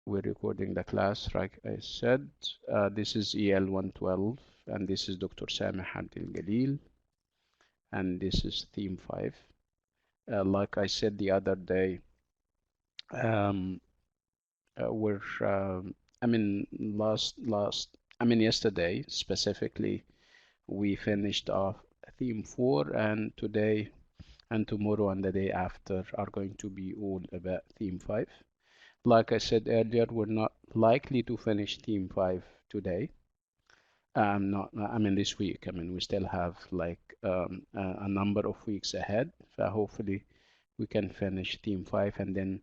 we're recording the class, like I said. This is EL112, and this is Dr. Sameh Abdel Galil, and this is theme 5. Like I said the other day, we're, yesterday specifically, we finished off theme 4, and today and tomorrow and the day after are going to be all about theme 5. Like I said earlier, we're not likely to finish theme 5 today. This week. We still have like a number of weeks ahead. So hopefully we can finish theme 5, and then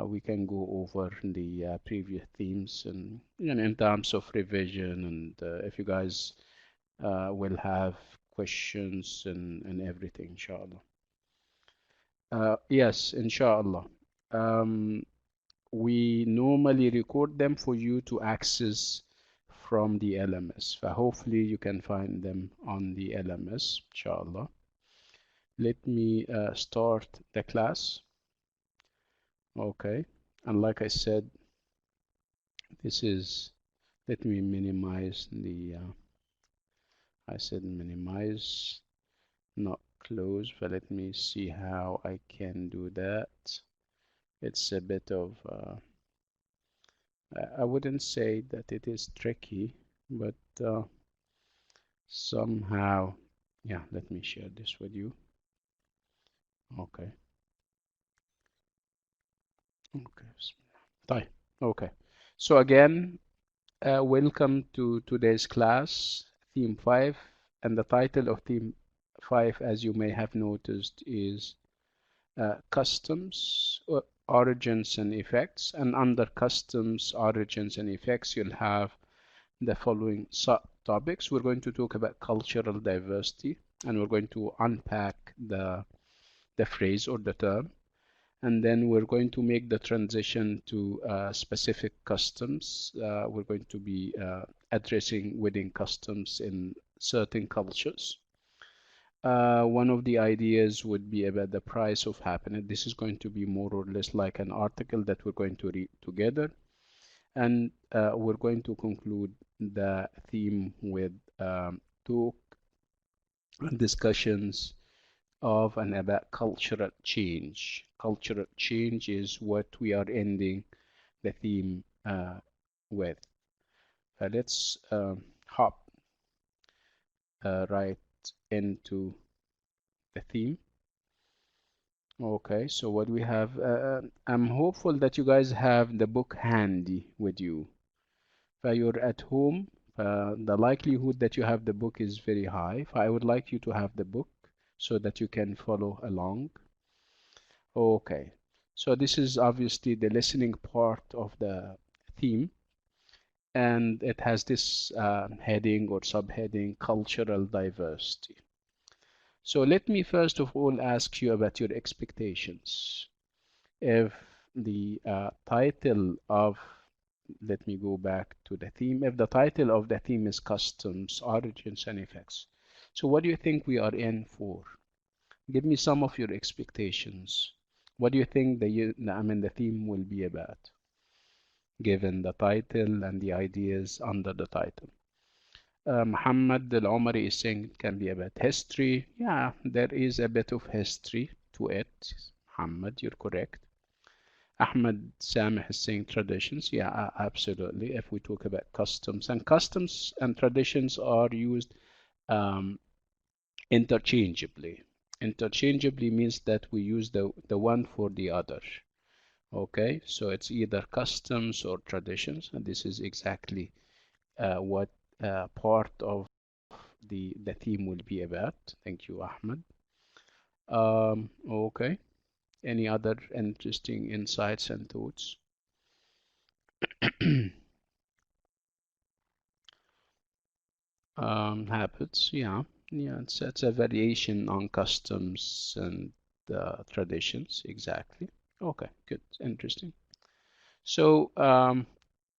we can go over the previous themes, and in terms of revision, and if you guys will have questions and everything, inshallah. Yes, inshallah. We normally record them for you to access from the LMS. Hopefully you can find them on the LMS, inshallah. Let me start the class. Okay, and like I said, this is, let me minimize the, I said minimize, not close, but let me see how I can do that. It's a bit of, I wouldn't say that it is tricky, but somehow, yeah, let me share this with you. Okay. Okay. So again, welcome to today's class, theme 5, and the title of theme 5, as you may have noticed, is customs, origins and effects. And under customs, origins and effects, you'll have the following subtopics. We're going to talk about cultural diversity, and we're going to unpack the phrase or the term, and then we're going to make the transition to specific customs. We're going to be addressing wedding customs in certain cultures. One of the ideas would be about the price of happiness. This is going to be more or less like an article that we're going to read together, and we're going to conclude the theme with talk and discussions of and about cultural change. Cultural change is what we are ending the theme with. Let's hop right into the theme. Okay, so what we have, I'm hopeful that you guys have the book handy with you. If you're at home, the likelihood that you have the book is very high. I would like you to have the book so that you can follow along. Okay, so this is obviously the listening part of the theme, and it has this heading or subheading, cultural diversity. So let me first of all ask you about your expectations. If the title of, let me go back to the theme, if the title of the theme is customs, origins and effects, so what do you think we are in for? Give me some of your expectations. What do you think the theme will be about, given the title and the ideas under the title? Muhammad Al-Omari is saying it can be about history. Yeah, there is a bit of history to it. Muhammad, you're correct. Ahmed Sameh is saying traditions. Yeah, absolutely. If we talk about customs, and customs and traditions are used interchangeably. Interchangeably means that we use the one for the other. Okay, so it's either customs or traditions, and this is exactly what part of the theme will be about. Thank you, Ahmed. Okay, any other interesting insights and thoughts? Habits, yeah, it's a variation on customs and traditions, exactly. Okay, good, interesting. So,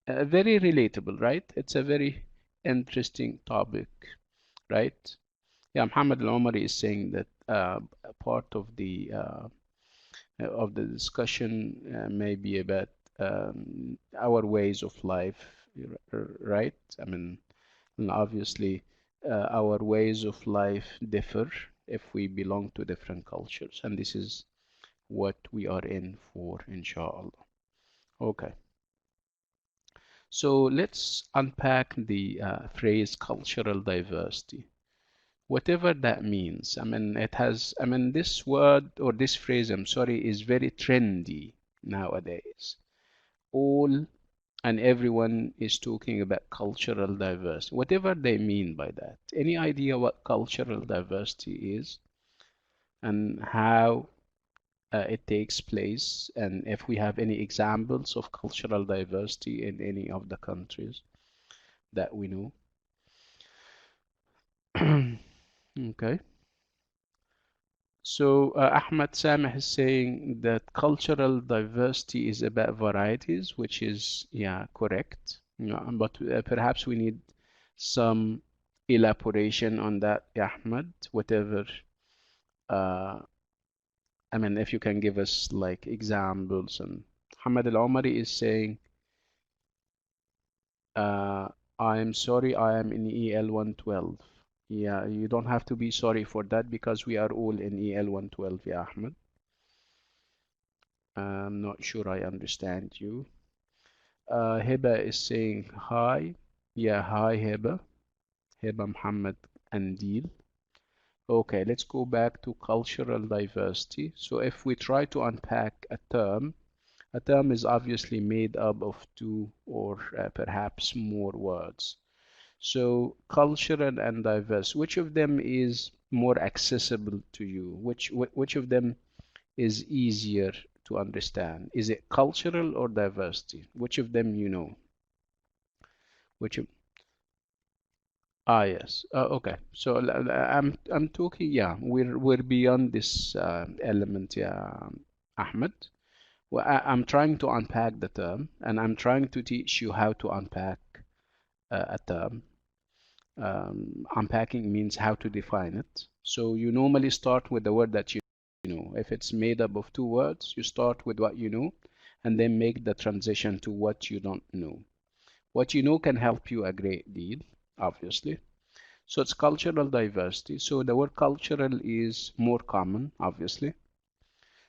very relatable, right? It's a very interesting topic, right? Yeah, Muhammad Al-Omari is saying that part of the discussion may be about our ways of life, right? I mean, and obviously, our ways of life differ if we belong to different cultures, and this is what we are in for, inshallah. Okay, so let's unpack the phrase cultural diversity. Whatever that means, I mean, this word or this phrase, I'm sorry, is very trendy nowadays. All and everyone is talking about cultural diversity, whatever they mean by that. Any idea what cultural diversity is and how it takes place, and if we have any examples of cultural diversity in any of the countries that we know? Okay. So Ahmad Sameh is saying that cultural diversity is about varieties, which is, yeah, correct. Yeah, but perhaps we need some elaboration on that, Ahmad. Whatever, uh, I mean, if you can give us like examples. And Hamad Al-Omari is saying, uh, I'm sorry, I am in EL112. Yeah, you don't have to be sorry for that because we are all in EL112, yeah, Ahmed. I'm not sure I understand you. Heba is saying hi. Yeah, hi Heba. Heba Muhammad Andil. Okay, let's go back to cultural diversity. So if we try to unpack a term is obviously made up of two or perhaps more words. So cultural and diverse, which of them is more accessible to you? Which of them is easier to understand? Is it cultural or diversity? Which of them you know? Which of, yes. Okay. So I'm talking. Yeah, we're beyond this element. Yeah, Ahmed. Well, I'm trying to unpack the term, and I'm trying to teach you how to unpack a term. Unpacking means how to define it. So you normally start with the word that you know. If it's made up of two words, you start with what you know, and then make the transition to what you don't know. What you know can help you a great deal, obviously. So it's cultural diversity. So the word cultural is more common, obviously.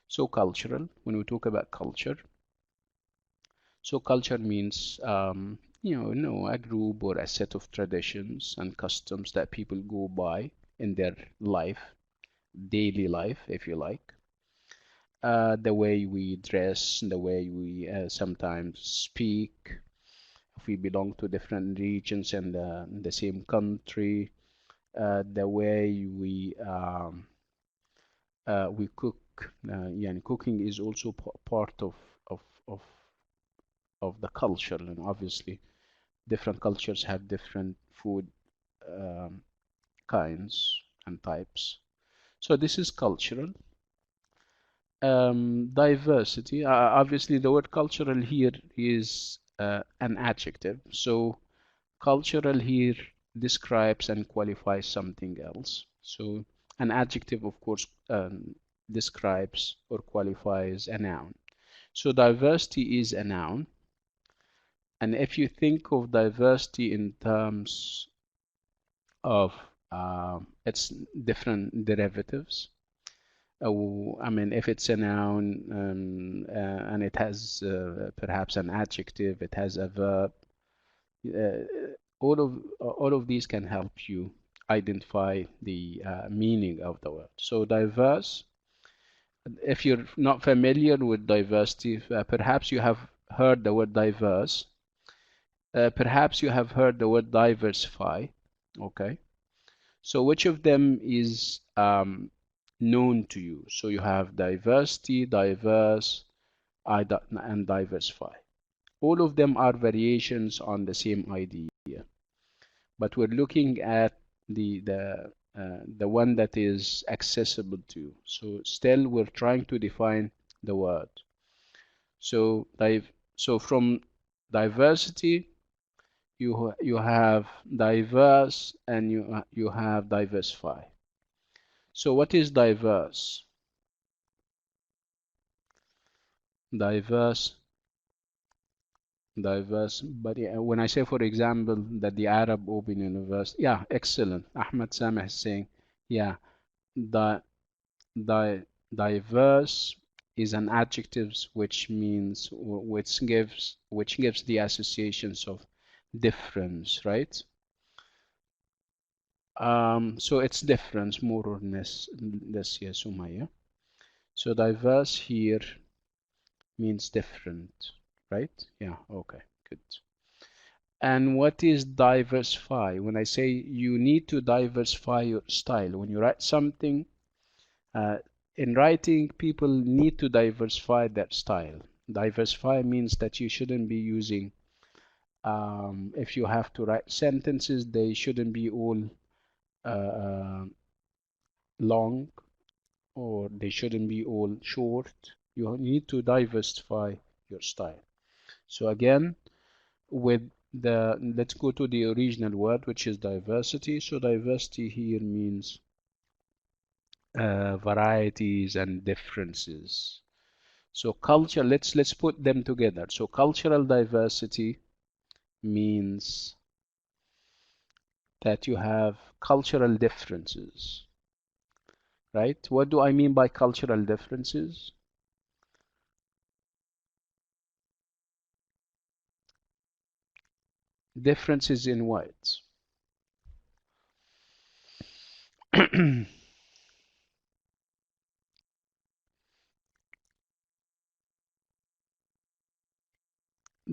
So cultural, when we talk about culture, so culture means, a group or a set of traditions and customs that people go by in their life, daily life, if you like. The way we dress, the way we sometimes speak, if we belong to different regions in the same country, the way we cook. Yeah, cooking is also part of of of the culture, and obviously different cultures have different food um, kinds and types. So this is cultural. Diversity. Obviously, the word cultural here is an adjective. So cultural here describes and qualifies something else. So an adjective, of course, describes or qualifies a noun. So diversity is a noun. And if you think of diversity in terms of its different derivatives, I mean, if it's a noun and it has perhaps an adjective, it has a verb, uh, all of these can help you identify the meaning of the word. So diverse, if you're not familiar with diversity, perhaps you have heard the word diverse. Perhaps you have heard the word diversify. Okay. So which of them is known to you? So you have diversity, diverse, and diversify. All of them are variations on the same idea, but we're looking at the one that is accessible to you. So still we're trying to define the word. So from diversity, you have diverse and you have diversify. So what is diverse? Diverse diverse. But yeah, when I say, for example, that the Arab Open University, yeah, excellent. Ahmed Sameh is saying, yeah, the di diverse is an adjective which means which gives the associations of difference, right? So it's difference more or less here, Sumaya. So diverse here means different, right? Yeah, okay, good. And what is diversify? When I say you need to diversify your style, when you write something, uh, in writing, people need to diversify their style. Diversify means that you shouldn't be using, if you have to write sentences, they shouldn't be all uh, long, or they shouldn't be all short. You need to diversify your style. So again, with let's go to the original word, which is diversity. So diversity here means varieties and differences. So culture, let's put them together. So cultural diversity means that you have cultural differences, right? What do I mean by cultural differences? Differences in what?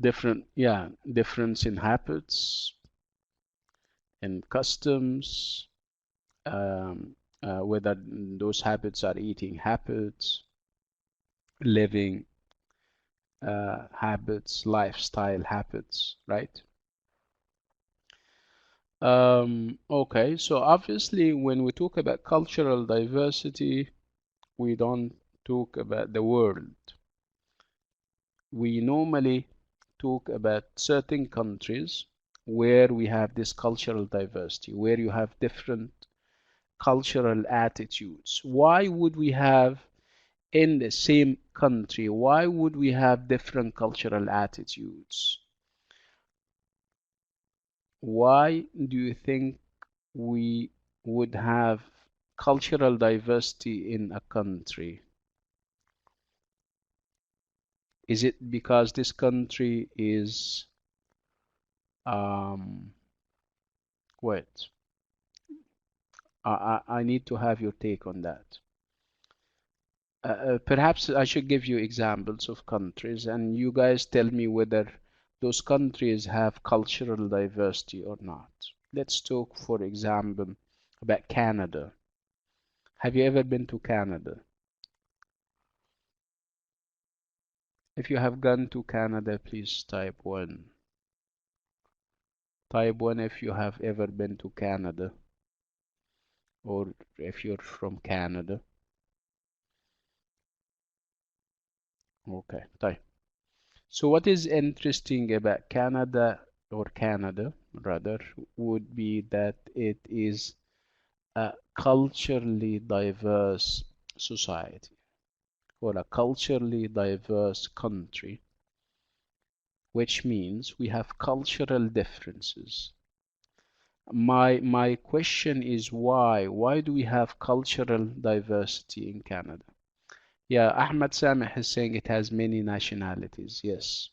Different, yeah, difference in habits and customs, whether those habits are eating habits, living habits, lifestyle habits, right? Okay, so obviously, when we talk about cultural diversity, we don't talk about the world. We normally talk about certain countries where we have this cultural diversity, where you have different cultural attitudes. Why would we have in the same country, why would we have different cultural attitudes? Why do you think we would have cultural diversity in a country? Is it because this country is, um, wait, I need to have your take on that. Perhaps I should give you examples of countries and you guys tell me whether those countries have cultural diversity or not. Let's talk, for example, about Canada. Have you ever been to Canada? If you have gone to Canada, please type 1. Type 1 if you have ever been to Canada or if you're from Canada. Okay, type. So what is interesting about Canada, or Canada rather, would be that it is a culturally diverse society or a culturally diverse country, which means we have cultural differences. My question is why? Why do we have cultural diversity in Canada? Yeah, Ahmed Sameh is saying it has many nationalities. Yes.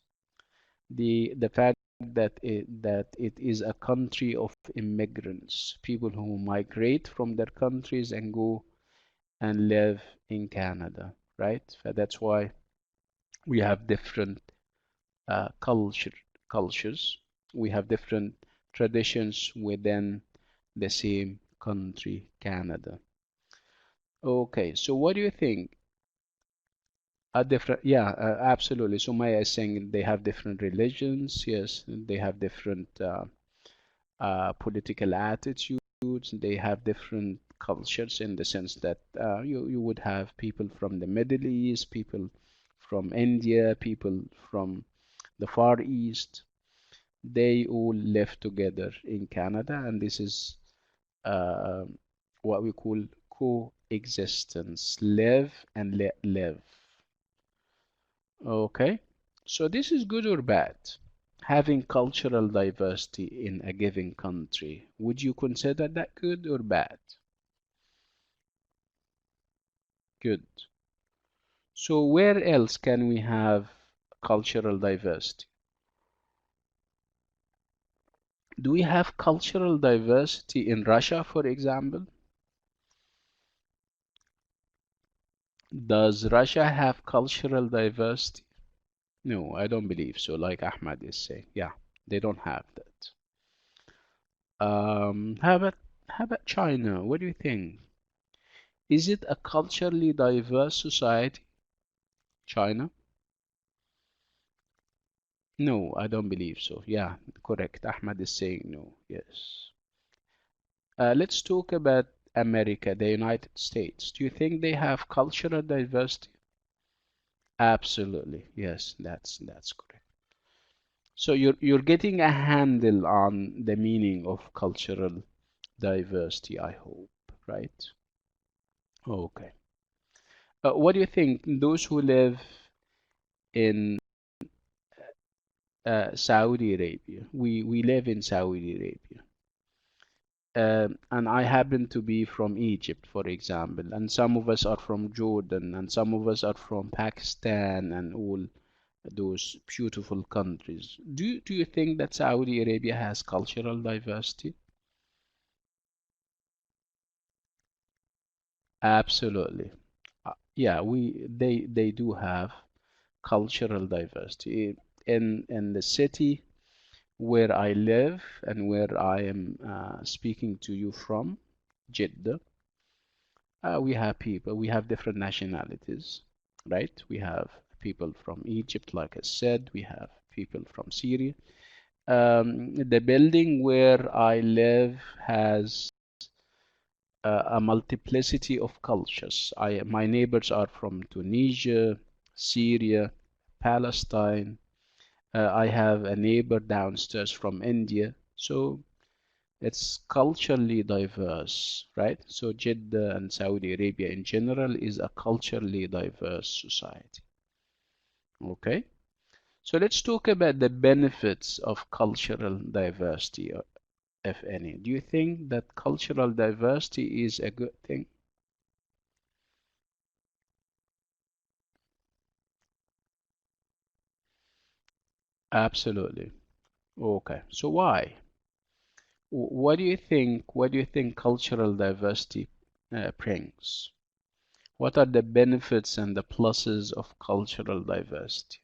The fact that it is a country of immigrants, people who migrate from their countries and go and live in Canada, right? So that's why we have different cultures. We have different traditions within the same country, Canada. Okay, so what do you think? A different, yeah, absolutely. So Maya is saying they have different religions. Yes, they have different political attitudes. They have different cultures in the sense that you would have people from the Middle East, people from India, people from the Far East. They all live together in Canada, and this is uh, what we call coexistence. Live and let live. Okay, so this is good or bad? having cultural diversity in a given country, would you consider that good or bad? Good. So where else can we have cultural diversity? Do we have cultural diversity in Russia, for example? Does Russia have cultural diversity? No, I don't believe so, like Ahmad is saying. Yeah, they don't have that. How about China? What do you think? Is it a culturally diverse society, China? No, I don't believe so. Yeah, correct. Ahmad is saying no. Yes. Let's talk about America, the United States. Do you think they have cultural diversity? Absolutely. Yes, that's correct. So you're getting a handle on the meaning of cultural diversity, I hope, right? Okay. What do you think? Those who live in Saudi Arabia, we live in Saudi Arabia. And I happen to be from Egypt, for example, and some of us are from Jordan, and some of us are from Pakistan, and all those beautiful countries. Do you think that Saudi Arabia has cultural diversity? Absolutely. Yeah, they do have cultural diversity. In the city where I live and where I am speaking to you from, Jeddah, we have different nationalities, right? We have people from Egypt, like I said, we have people from Syria. The building where I live has a multiplicity of cultures. My neighbors are from Tunisia, Syria, Palestine. I have a neighbor downstairs from India. So it's culturally diverse, right? So Jeddah and Saudi Arabia in general is a culturally diverse society. Okay? So let's talk about the benefits of cultural diversity, if any. Do you think that cultural diversity is a good thing? Absolutely. Okay. So why? What do you think cultural diversity brings? What are the benefits and the pluses of cultural diversity?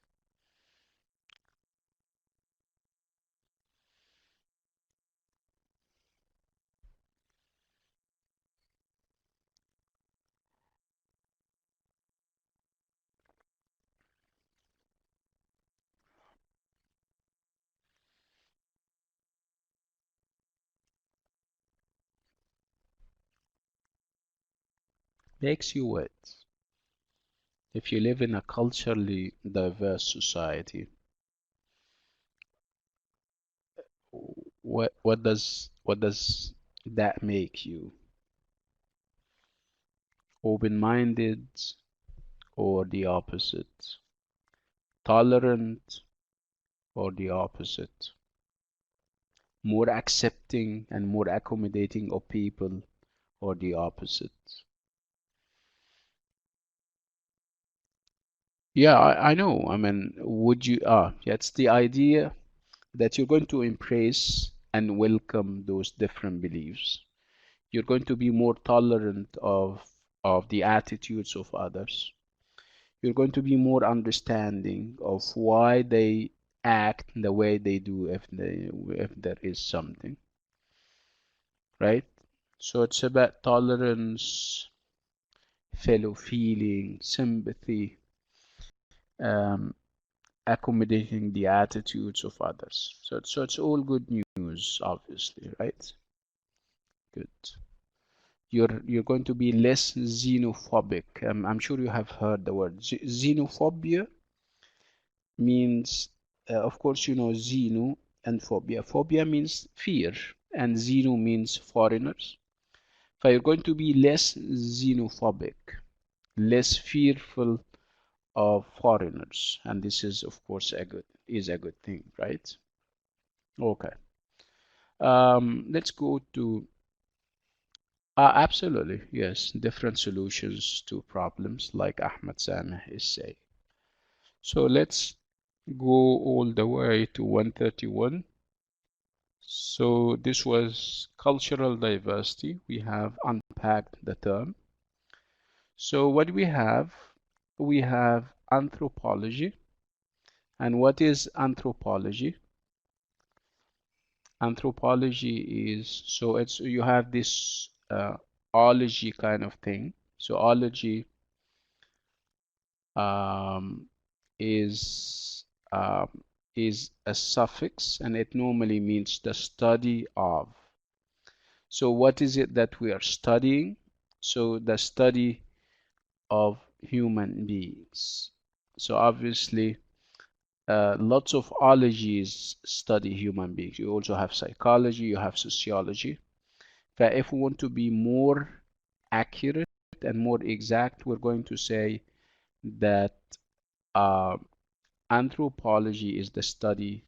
Makes you what? If you live in a culturally diverse society, what does that make you? Open-minded or the opposite? Tolerant or the opposite? More accepting and more accommodating of people or the opposite? Yeah, I know. I mean, would you, yeah, it's the idea that you're going to embrace and welcome those different beliefs. You're going to be more tolerant of the attitudes of others. You're going to be more understanding of why they act the way they do if there is something, right? So it's about tolerance, fellow feeling, sympathy, um, accommodating the attitudes of others. So it's all good news, obviously, right? Good. You're going to be less xenophobic. I'm sure you have heard the word xenophobia means, of course, you know xeno and phobia. Phobia means fear, and xeno means foreigners. So you're going to be less xenophobic, less fearful of foreigners, and this is, of course, a good thing, right? Okay. Let's go to absolutely, yes, different solutions to problems like Ahmed Sameh is saying. So let's go all the way to 131. So this was cultural diversity. We have unpacked the term. So what we have anthropology. And what is anthropology? Anthropology is, so it's, you have this ology kind of thing. So ology um, is um, is a suffix, and it normally means the study of. So what is it that we are studying? So the study of human beings. So obviously, lots of ologies study human beings. You also have psychology, you have sociology. But if we want to be more accurate and more exact, we're going to say that uh, anthropology is the study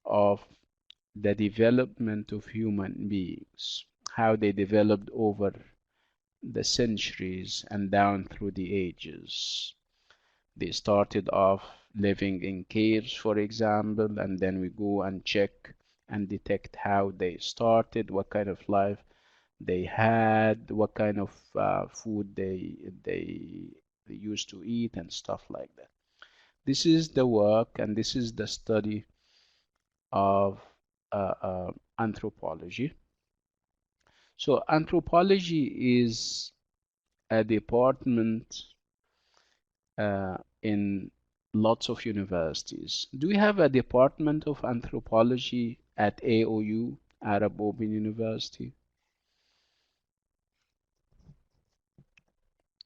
of the development of human beings, how they developed over the centuries and down through the ages. They started off living in caves, for example, and then we go and check and detect how they started, what kind of life they had, what kind of food they used to eat, and stuff like that. This is the work and this is the study of anthropology. So anthropology is a department in lots of universities. Do we have a department of anthropology at AOU, Arab Open University?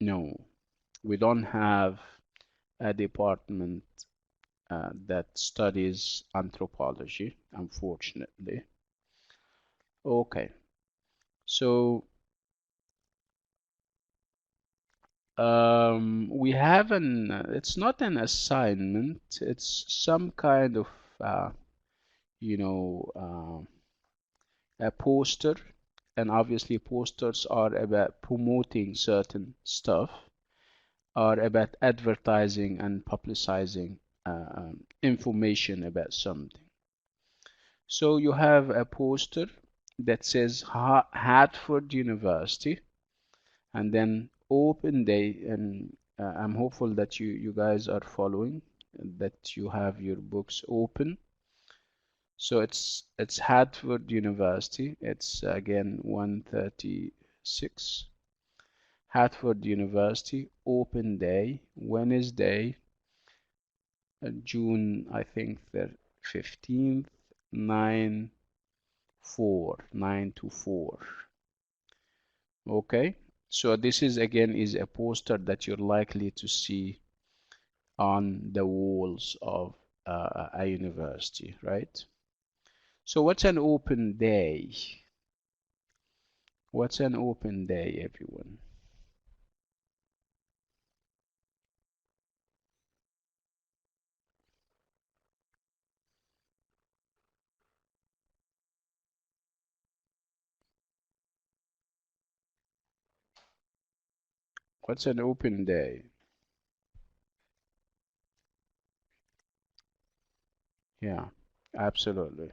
No, we don't have a department that studies anthropology, unfortunately. Okay, so we have it's not an assignment, it's some kind of, uh, you know, a poster, and obviously posters are about promoting certain stuff, are about advertising and publicizing information about something. So you have a poster that says Hartford University, and then open day, and I'm hopeful that you guys are following, that you have your books open. So it's Hartford University. It's again 136. Hartford University, open day, Wednesday, June, I think the 15th, 9 to 4. Okay, so this is again is a poster that you're likely to see on the walls of a university, right? So what's an open day? What's an open day, everyone? What's an open day? Yeah, absolutely.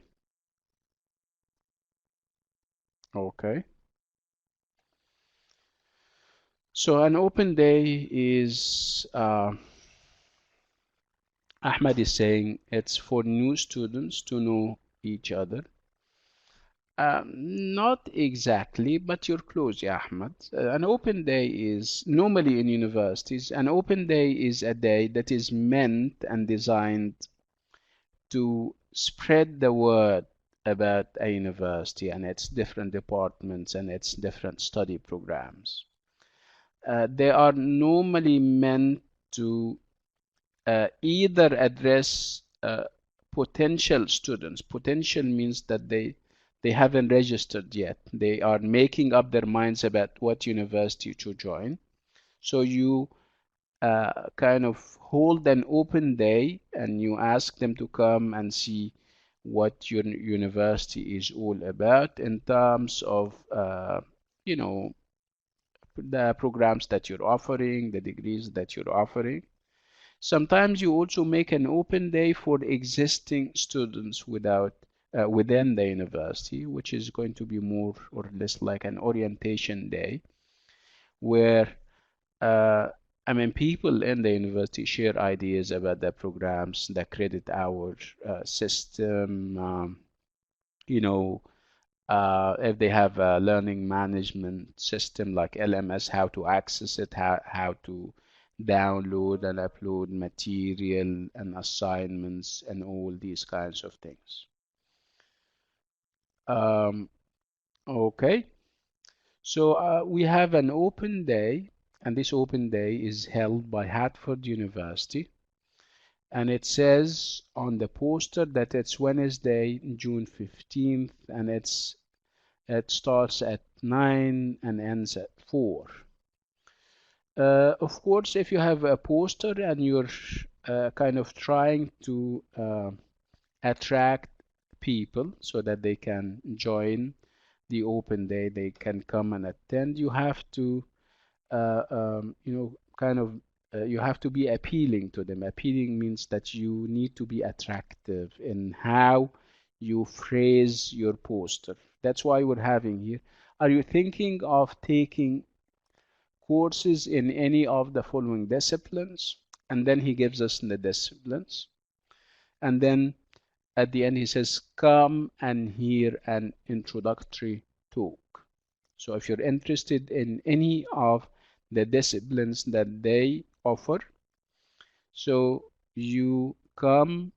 Okay. So an open day is, Ahmed is saying it's for new students to know each other. Not exactly, but you're close, yeah, Ahmed. An open day is normally in universities, an open day is a day that is meant and designed to spread the word about a university and its different departments and its different study programs. They are normally meant to either address potential students. Potential means that they haven't registered yet. They are making up their minds about what university to join. So you kind of hold an open day and you ask them to come and see what your university is all about in terms of you know, the programs that you're offering, the degrees that you're offering. Sometimes you also make an open day for existing students within the university, which is going to be more or less like an orientation day, where uh, I mean, people in the university share ideas about the programs, the credit hour system, you know, if they have a learning management system like LMS, how to access it, how to download and upload material and assignments and all these kinds of things. Um, okay, so we have an open day, and this open day is held by Hartford University, and it says on the poster that it's Wednesday, June 15th, and it starts at 9 and ends at 4. Of course, if you have a poster and you're kind of trying to attract people so that they can join the open day, they can come and attend, you have to, you know, kind of, you have to be appealing to them. Appealing means that you need to be attractive in how you phrase your poster. That's why we're having here. Are you thinking of taking courses in any of the following disciplines? And then he gives us the disciplines. And then at the end, he says, come and hear an introductory talk. So if you're interested in any of the disciplines that they offer, so you come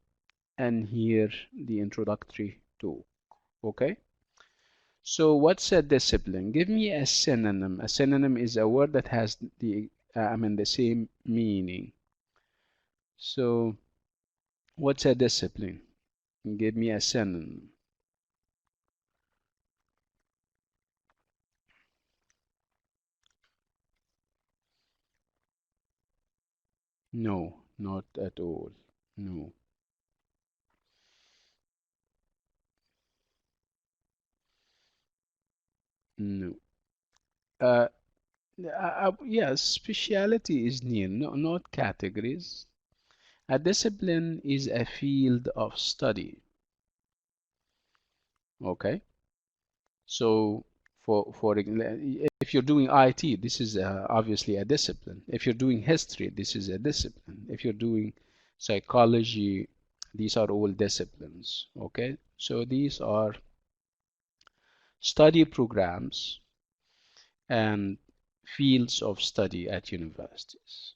and hear the introductory talk. Okay? So what's a discipline? Give me a synonym. A synonym is a word that has the same meaning. So what's a discipline? Give me a synonym. No, not at all. No, no. Uh, yes, speciality is near, no, not categories. A discipline is a field of study. Okay, so if you're doing IT, this is obviously a discipline. If you're doing history, this is a discipline. If you're doing psychology, these are all disciplines. Okay, so these are study programs and fields of study at universities.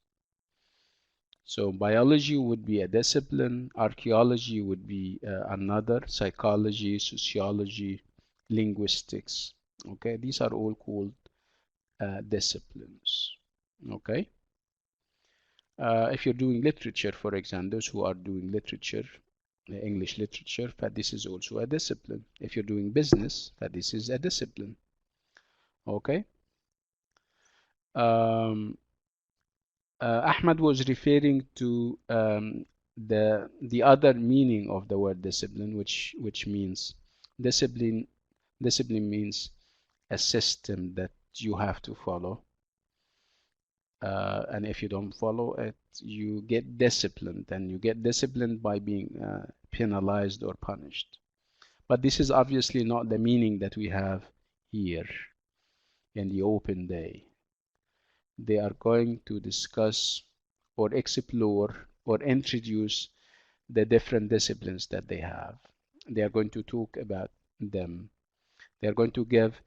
So biology would be a discipline, archaeology would be another, psychology, sociology, linguistics. Okay, these are all called disciplines. Okay, if you're doing literature, for example, those who are doing literature, English literature, that this is also a discipline. If you're doing business, that this is a discipline. Okay. Um, Ahmad was referring to the other meaning of the word discipline, which means discipline. Discipline means a system that you have to follow, and if you don't follow it, you get disciplined, and you get disciplined by being penalized or punished. But this is obviously not the meaning that we have here in the open day. They are going to discuss or explore or introduce the different disciplines that they have. They are going to talk about them. They are going to give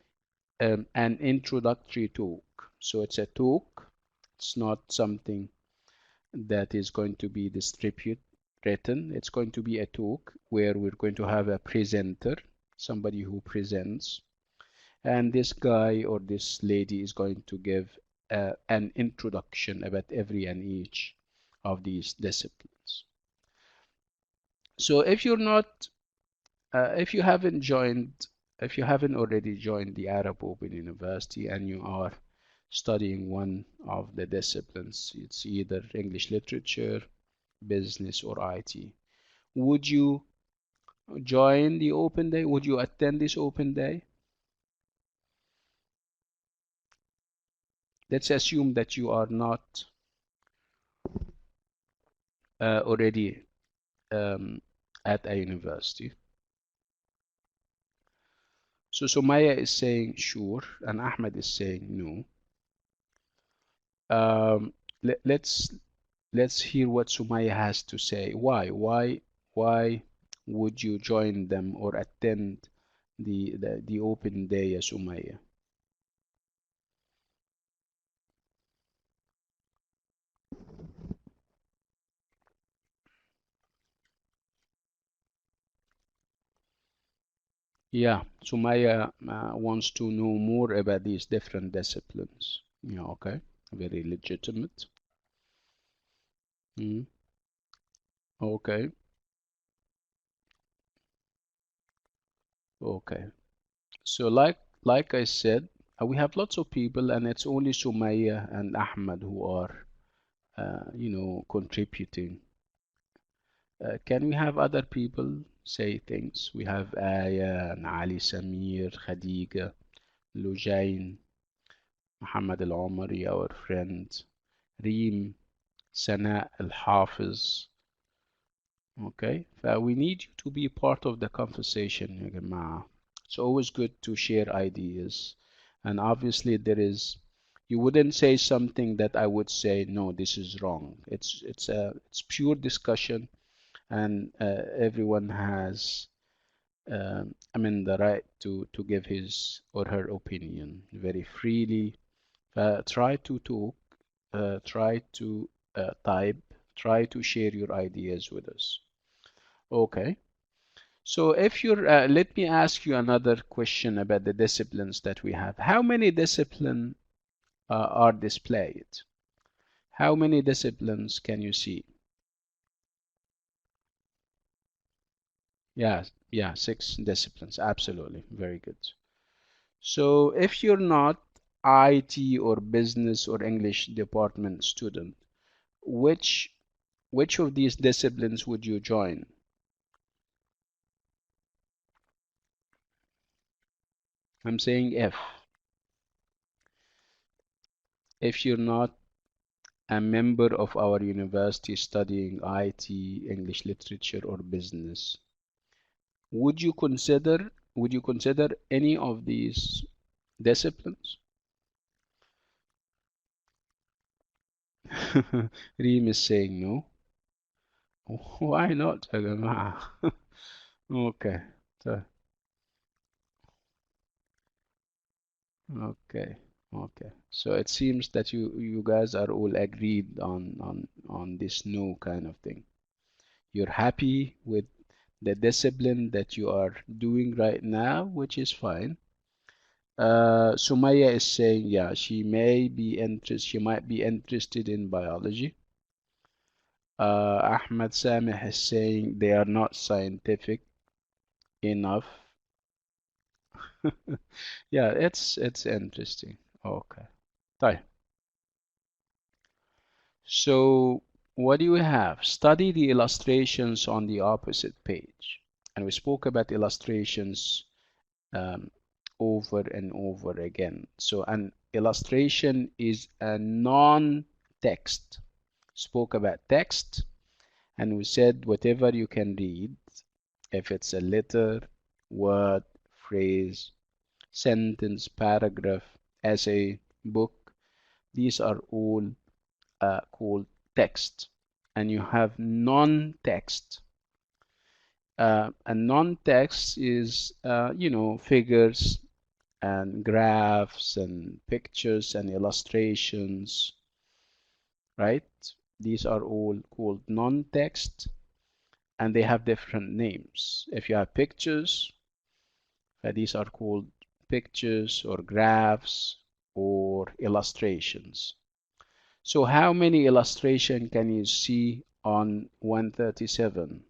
an introductory talk. So it's a talk. It's not something that is going to be distributed, written. It's going to be a talk where we're going to have a presenter, somebody who presents, and this guy or this lady is going to give an introduction about every and each of these disciplines. So if you're not, if you haven't joined, if you haven't already joined the Arab Open University and you are studying one of the disciplines, it's either English literature, business, or IT, would you Join the open day? Would you attend this open day? Let's assume that you are not already at a university. So Sumaya is saying sure, and Ahmed is saying no. Um, let's hear what Sumaya has to say. Why would you join them or attend the open day, Sumaya? Yeah, Sumaya wants to know more about these different disciplines. Yeah, okay, very legitimate. Mm, okay, okay. So like I said, we have lots of people, and it's only Sumaya and Ahmed who are, contributing. Can we have other people say things? We have Aya and Ali Samir, Khadija, Lujain, Muhammad Al-Omari, our friend, Reem, Sana Al-Hafiz. Okay, we need you to be part of the conversation, يا جماعة. It's always good to share ideas. And obviously you wouldn't say something that I would say, no, this is wrong. It's pure discussion, and everyone has, the right to give his or her opinion very freely. Try to talk, try to type, try to share your ideas with us. Okay. So if you're, let me ask you another question about the disciplines that we have. How many disciplines are displayed? How many disciplines can you see? Yeah, yeah, 6 disciplines. Absolutely. Very good. So if you're not IT or business or English department student, which which of these disciplines would you join? I'm saying if you're not a member of our university studying IT, English literature, or business, would you consider any of these disciplines? Reem is saying no. Why not, يا جماعة? Okay. So, okay. Okay. So it seems that you guys are all agreed on this no kind of thing. You're happy with the discipline that you are doing right now, which is fine. Sumaya is saying, yeah, she might be interested in biology. Ahmed Sameh is saying they are not scientific enough. Yeah, it's interesting. Okay. طيب. So what do we have? Study the illustrations on the opposite page. And we spoke about illustrations um, over and over again. So an illustration is a non-text. Spoke about text, and we said whatever you can read, if it's a letter, word, phrase, sentence, paragraph, essay, book, these are all called text. And you have non-text. And non-text is, figures and graphs and pictures and illustrations, right? These are all called non-text, and they have different names. If you have pictures, these are called pictures or graphs or illustrations. So how many illustration can you see on 137?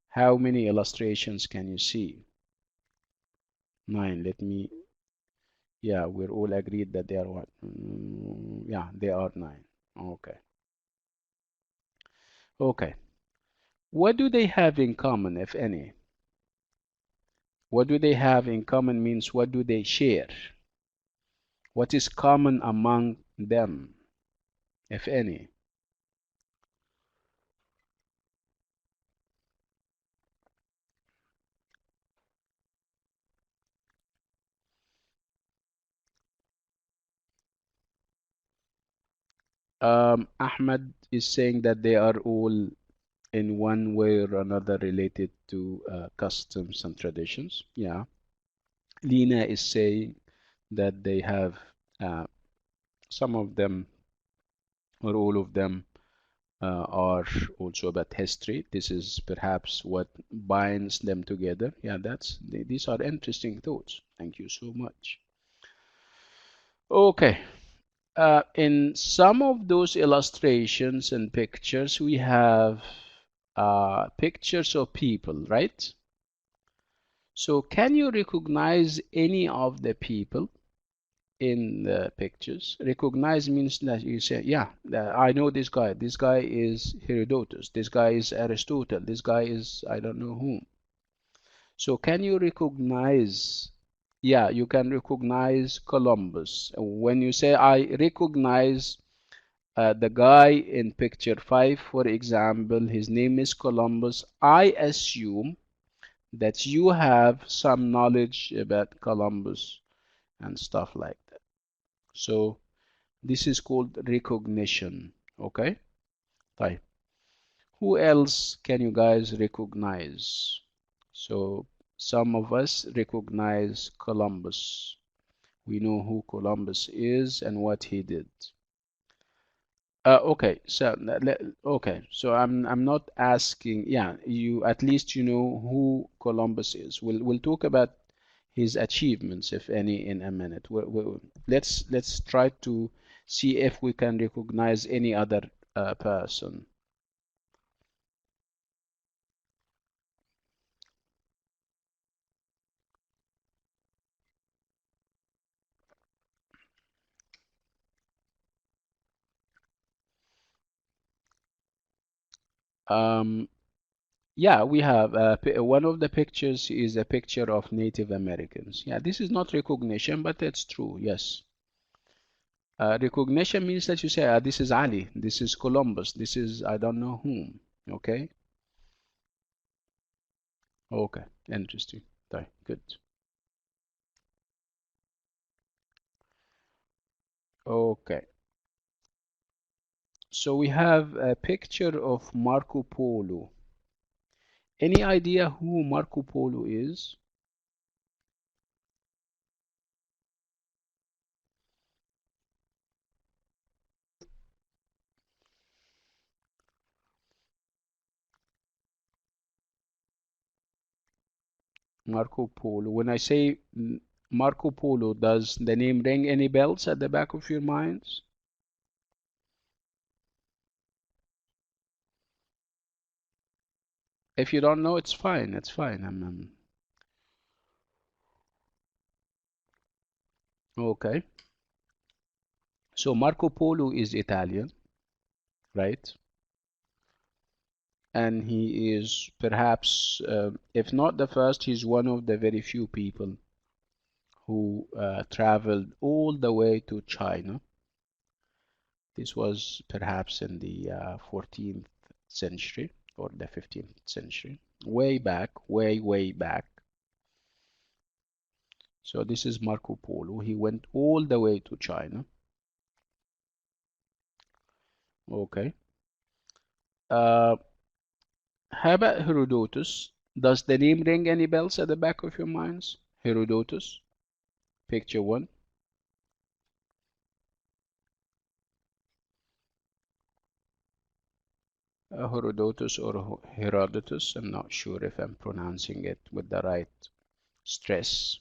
How many illustrations can you see? 9. Yeah, we're all agreed that they are what? Yeah, they are 9. Okay. Okay. What do they have in common, if any? What do they have in common means what do they share? What is common among them, if any? Ahmad is saying that they are all in one way or another related to customs and traditions. Yeah. Lena is saying that they have some of them or all of them are also about history. This is perhaps what binds them together. Yeah, these are interesting thoughts. Thank you so much. Okay. In some of those illustrations and pictures, we have pictures of people, right? So can you recognize any of the people in the pictures? Recognize means that you say, yeah, I know this guy. This guy is Herodotus. This guy is Aristotle. This guy is I don't know whom. So can you recognize? Yeah, you can recognize Columbus. When you say I recognize the guy in picture 5, for example, his name is Columbus, I assume that you have some knowledge about Columbus and stuff like that. So this is called recognition. Okay? طيب. Who else can you guys recognize? So some of us recognize Columbus. We know who Columbus is and what he did. Okay, so so I'm not asking. Yeah, you at least you know who Columbus is. We'll talk about his achievements, if any, in a minute. Let's try to see if we can recognize any other person. Um, yeah, we have one of the pictures is a picture of Native Americans. Yeah, this is not recognition, but it's true. Yes. Recognition means that you say, this is Ali, this is Columbus, this is I don't know whom. Okay? Okay, interesting. Okay, good. Okay, so we have a picture of Marco Polo. Any idea who Marco Polo is? Marco Polo. When I say Marco Polo, does the name ring any bells at the back of your minds? If you don't know, it's fine. It's fine. Okay. So Marco Polo is Italian, right? And he is perhaps, if not the first, he's one of the very few people who traveled all the way to China. This was perhaps in the 14th century or the 15th century, way back, way back. So this is Marco Polo. He went all the way to China. Okay. Uh, how about Herodotus? Does the name ring any bells at the back of your minds? Herodotus, picture 1. Herodotus or Herodotus. I'm not sure if I'm pronouncing it with the right stress.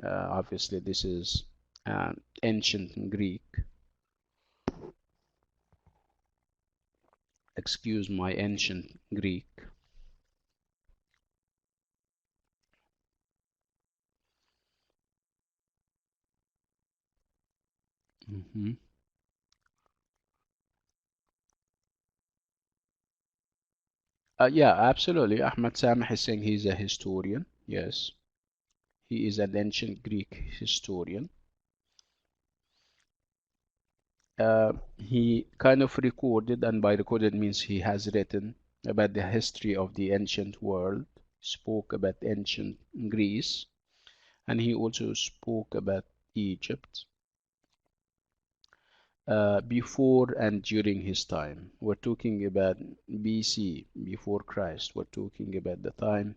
Obviously, this is ancient Greek. Excuse my ancient Greek. Mm-hmm. Yeah, absolutely. Ahmad Sameh is saying he's a historian. Yes, he is an ancient Greek historian. He kind of recorded, and by recorded means he has written about the history of the ancient world, spoke about ancient Greece, and he also spoke about Egypt before and during his time. We're talking about BC, before Christ. We're talking about the time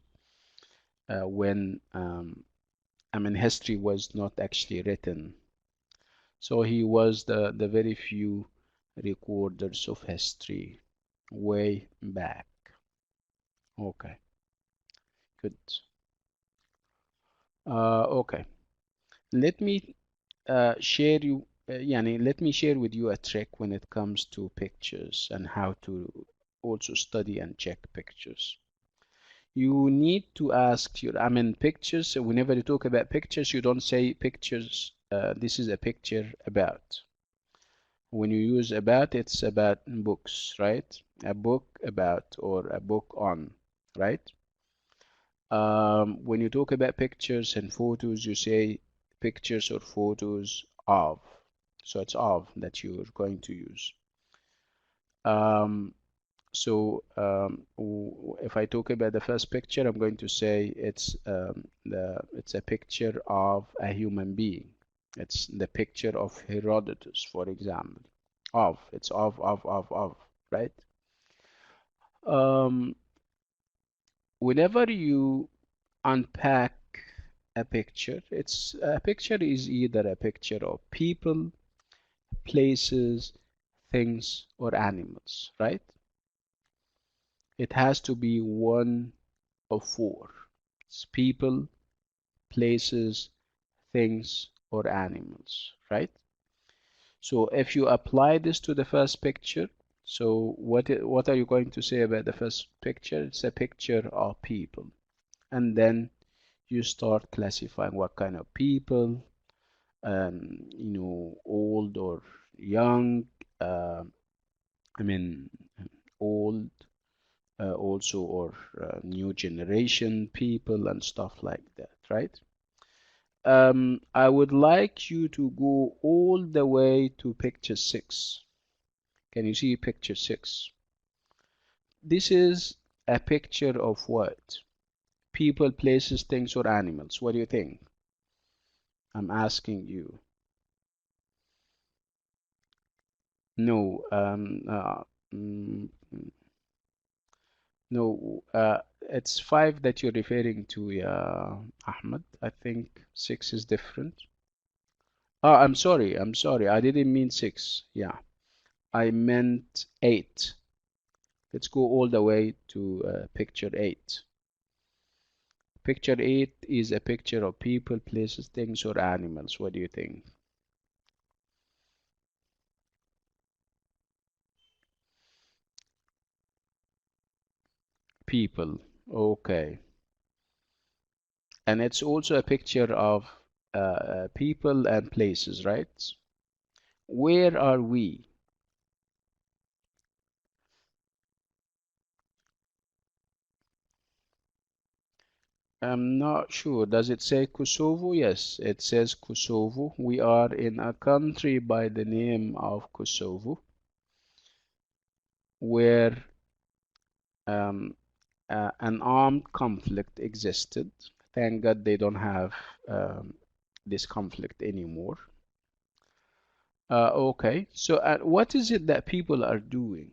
when, I mean, history was not actually written. So he was the very few recorders of history way back. Okay, good. Okay, let me let me share with you a trick when it comes to pictures and how to also study and check pictures. You need to ask your, I mean, pictures. So whenever you talk about pictures, you don't say pictures. This is a picture about. When you use about, it's about books, right? A book about or a book on, right? When you talk about pictures and photos, you say pictures or photos of. So it's of that you're going to use. Um, if I talk about the first picture, I'm going to say it's a picture of a human being. It's the picture of Herodotus, for example. It's of, right? Um, Whenever you unpack a picture, a picture is either a picture of people, places, things, or animals, right? It has to be one of four. It's people, places, things, or animals, right? So if you apply this to the first picture, so what are you going to say about the first picture? It's a picture of people. And then you start classifying what kind of people, old or young, uh, I mean, old, also, or new generation people and stuff like that, right? I would like you to go all the way to picture 6. Can you see picture 6? This is a picture of what? People, places, things, or animals. What do you think? I'm asking you. No, mm, no, it's 5 that you're referring to, yeah, Ahmed. I think 6 is different. Oh, I'm sorry. I didn't mean 6. Yeah, I meant 8. Let's go all the way to picture 8. Picture 8 is a picture of people, places, things, or animals. What do you think? People. Okay. And it's also a picture of people and places, right? Where are we? I'm not sure. Does it say Kosovo? Yes, it says Kosovo. We are in a country by the name of Kosovo, where um, an armed conflict existed. Thank God they don't have um, this conflict anymore. Okay, so what is it that people are doing?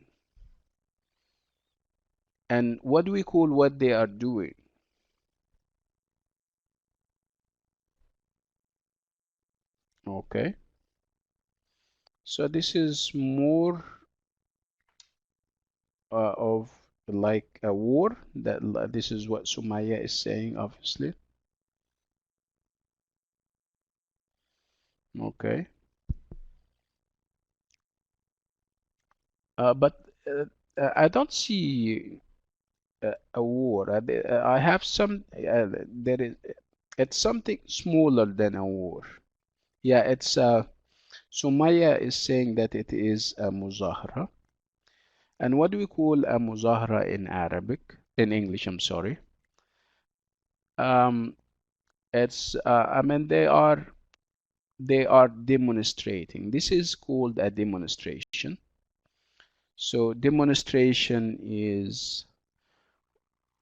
And what do we call what they are doing? Okay, so this is more of like a war. This is what Sumaya is saying, obviously. Okay, but I don't see a war. I have some. There is. It's something smaller than a war. Yeah, it's. Sumaya is saying that it is a muzahara. And what do we call a muzahara in Arabic? In English, I'm sorry. Um, I mean, they are demonstrating. This is called a demonstration. So demonstration is,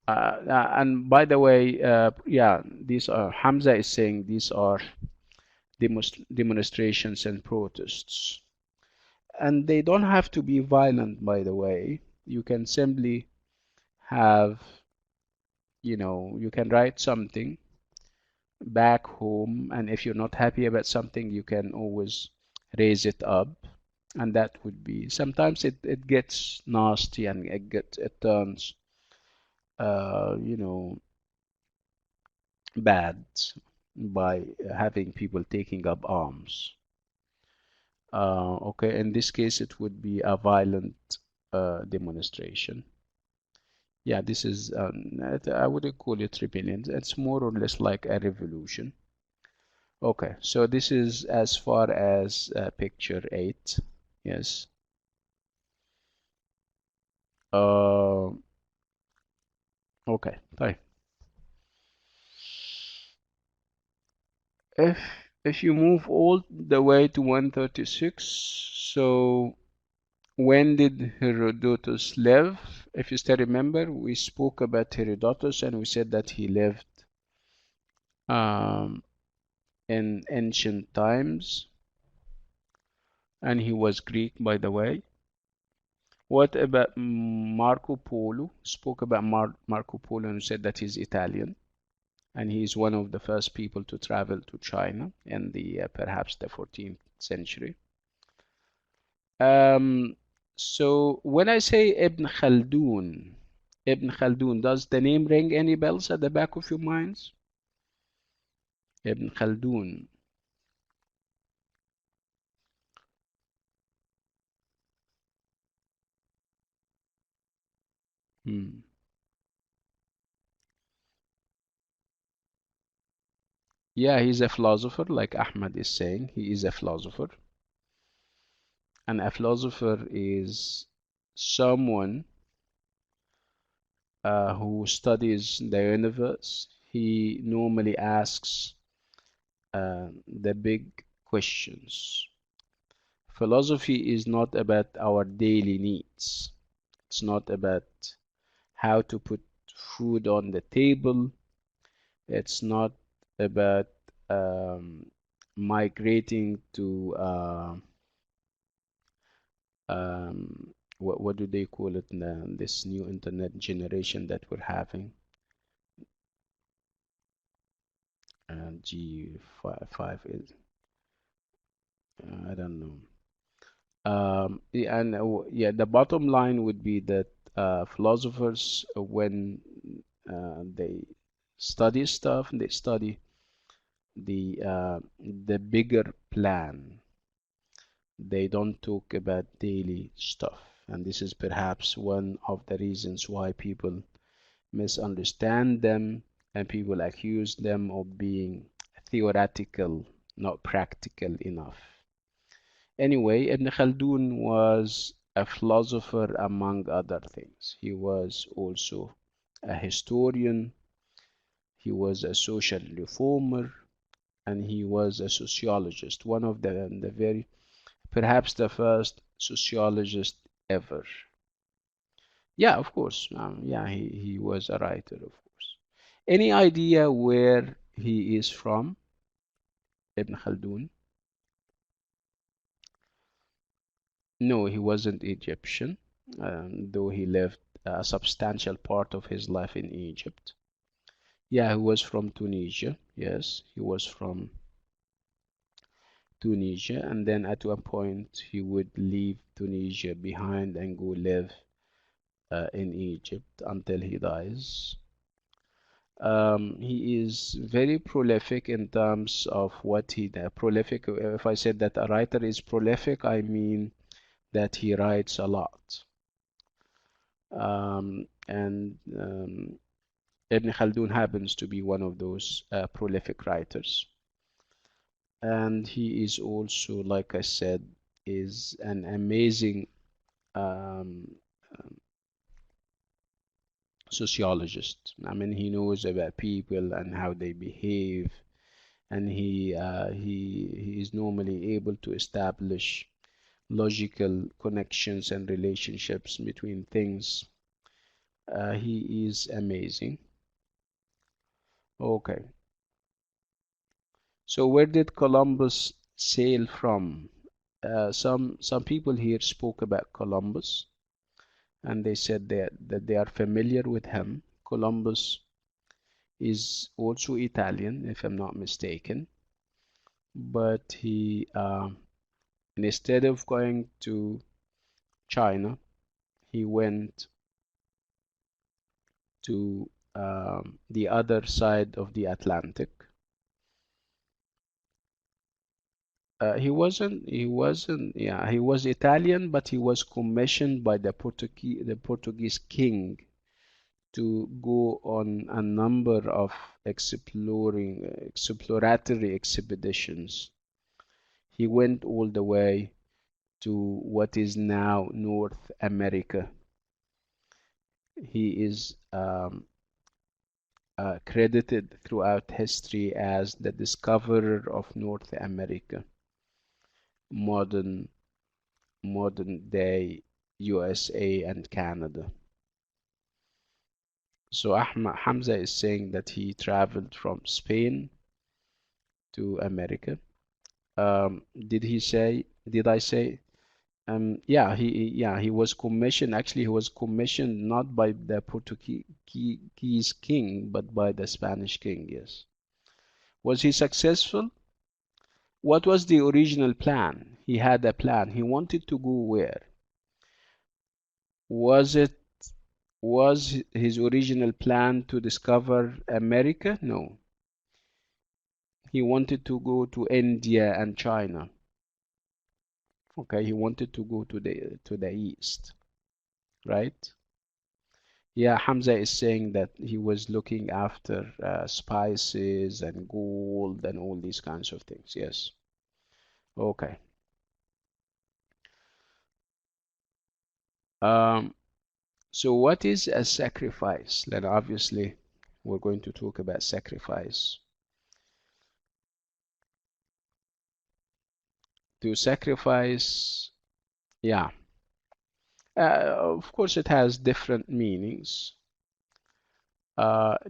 and by the way, yeah, these are, Hamza is saying these are demonstrations and protests. And they don't have to be violent, by the way. You can simply have, you can write something back home, and if you're not happy about something, you can always raise it up, and that would be, sometimes it gets nasty and it turns, you know, bad by having people taking up arms. Okay, in this case, it would be a violent demonstration. Yeah, this is, I wouldn't call it rebellion. It's more or less like a revolution. Okay, so this is as far as picture 8. Yes. Uh, okay, طيب. If if you move all the way to 136, so when did Herodotus live? If you still remember, we spoke about Herodotus and we said that he lived um, in ancient times, and he was Greek, by the way. What about Marco Polo? Spoke about Marco Polo and said that he's Italian, and he's one of the first people to travel to China in the perhaps the 14th century. Um, so when I say Ibn Khaldun, does the name ring any bells at the back of your minds? Ibn Khaldun. Hmm. Yeah, he's a philosopher, like Ahmad is saying. He is a philosopher. And a philosopher is someone who studies the universe. He normally asks the big questions. Philosophy is not about our daily needs. It's not about how to put food on the table. It's not about um, migrating to what do they call it, this new internet generation that we're having, G5 is, I don't know. Yeah, and yeah, the bottom line would be that philosophers, when they study stuff, they study the bigger plan. They don't talk about daily stuff, and this is perhaps one of the reasons why people misunderstand them and people accuse them of being theoretical, not practical enough. Anyway, Ibn Khaldun was a philosopher among other things. He was also a historian, he was a social reformer, and he was a sociologist, one of the very, perhaps the first sociologist ever. Yeah, of course. Yeah, he was a writer, of course. Any idea where he is from, Ibn Khaldun? No, he wasn't Egyptian, though he lived a substantial part of his life in Egypt. Yeah, he was from Tunisia. Yes, he was from Tunisia, and then at one point he would leave Tunisia behind and go live in Egypt until he dies. He is very prolific in terms of what he prolific. If I said that a writer is prolific, I mean that he writes a lot. And Ibn Khaldun happens to be one of those prolific writers. And he is also, like I said, is an amazing um, sociologist. I mean, he knows about people and how they behave, and he is normally able to establish logical connections and relationships between things. He is amazing. Okay, so where did Columbus sail from? Some people here spoke about Columbus, and they said that they are familiar with him. Columbus is also Italian, if I'm not mistaken, but he instead of going to China, he went to the other side of the Atlantic. Yeah, he was Italian, but he was commissioned by the Portuguese king to go on a number of exploratory expeditions. He went all the way to what is now North America. He is credited throughout history as the discoverer of North America, modern modern day USA and Canada. So Hamza is saying that he traveled from Spain to America. Did I say? Yeah, he was commissioned. Actually, he was commissioned not by the Portuguese king, but by the Spanish king, yes. Was he successful? What was the original plan? He had a plan. He wanted to go where? Was it was his original plan to discover America? No. He wanted to go to India and China. Okay, he wanted to go to the east, right? Yeah, Hamza is saying that he was looking after spices and gold and all these kinds of things. Yes. Okay. Um, so what is a sacrifice? Then obviously we're going to talk about sacrifice. To sacrifice, yeah. Of course, it has different meanings,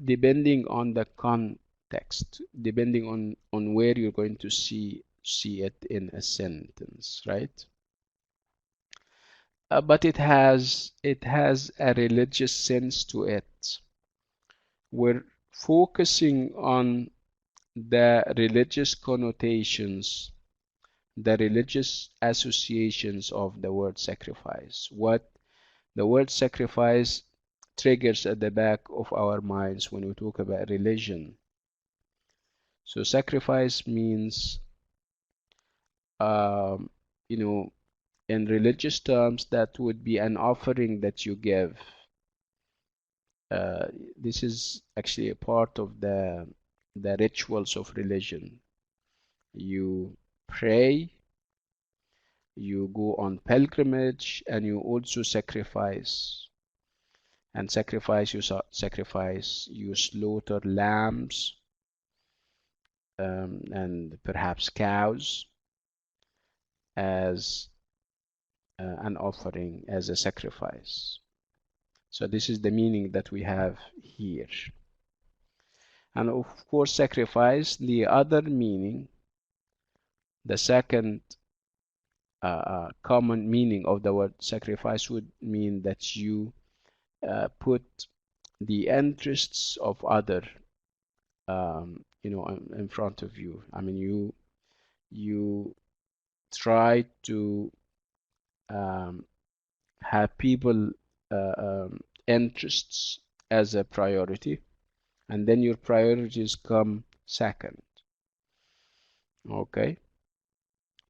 depending on the context, depending on where you're going to see it in a sentence, right? But it has a religious sense to it. We're focusing on the religious connotations, the religious associations of the word sacrifice. What the word sacrifice triggers at the back of our minds when we talk about religion. So sacrifice means, um, you know, in religious terms, that would be an offering that you give. Uh, this is actually a part of the rituals of religion. You pray, you go on pilgrimage, and you also sacrifice. And you slaughter lambs, and perhaps cows as an offering, as a sacrifice. So this is the meaning that we have here. And of course, sacrifice, the other meaning, the second common meaning of the word sacrifice would mean that you put the interests of other, in front of you. I mean, you try to have people interests as a priority, and then your priorities come second. Okay.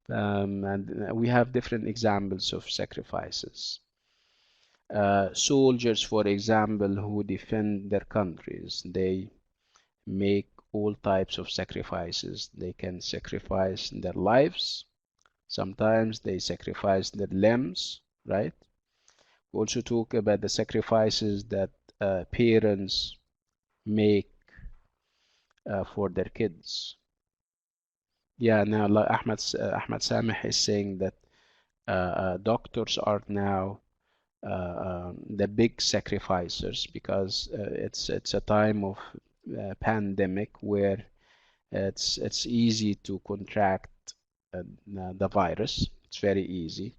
And we have different examples of sacrifices. Soldiers, for example, who defend their countries, they make all types of sacrifices. They can sacrifice their lives. Sometimes they sacrifice their limbs, right? We also talk about the sacrifices that parents make for their kids. Yeah, now like Ahmad Sameh is saying that doctors are now the big sacrificers because it's a time of pandemic where it's easy to contract the virus. It's very easy.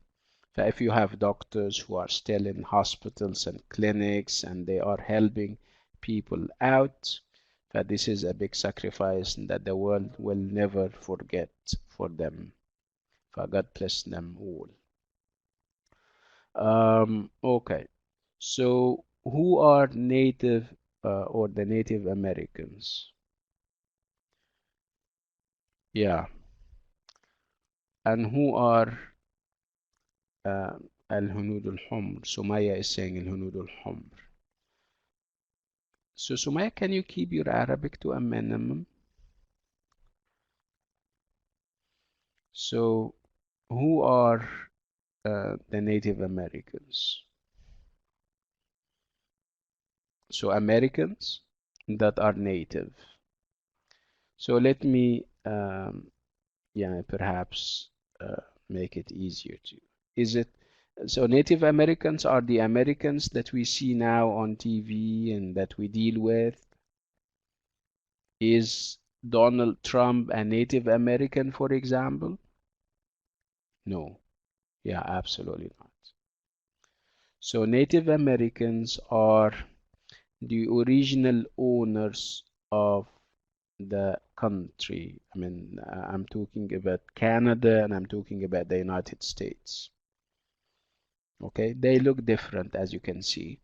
So if you have doctors who are still in hospitals and clinics and they are helping people out, that this is a big sacrifice that the world will never forget for them. God bless them all. Okay, so who are Native or the Native Americans? Yeah, and who are الهنود الحمر? Sumaya is saying الهنود الحمر. So Sumaya, can you keep your Arabic to a minimum? So who are the Native Americans? So Americans that are native. So let me yeah, perhaps make it easier to. Is it so? Native Americans are the Americans that we see now on TV and that we deal with. Is Donald Trump a Native American, for example? No. Yeah, absolutely not. So Native Americans are the original owners of the country. I mean, I'm talking about Canada and I'm talking about the United States. Okay, they look different as you can see.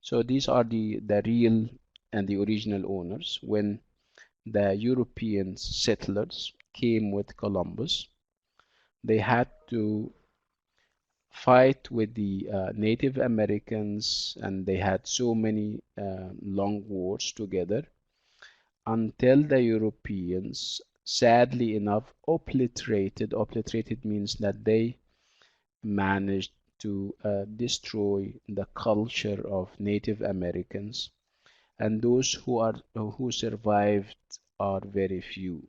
So these are the real and the original owners. When the European settlers came with Columbus, they had to fight with the Native Americans, and they had so many long wars together until the Europeans, sadly enough, obliterated means that they managed to destroy the culture of Native Americans, and those who survived are very few.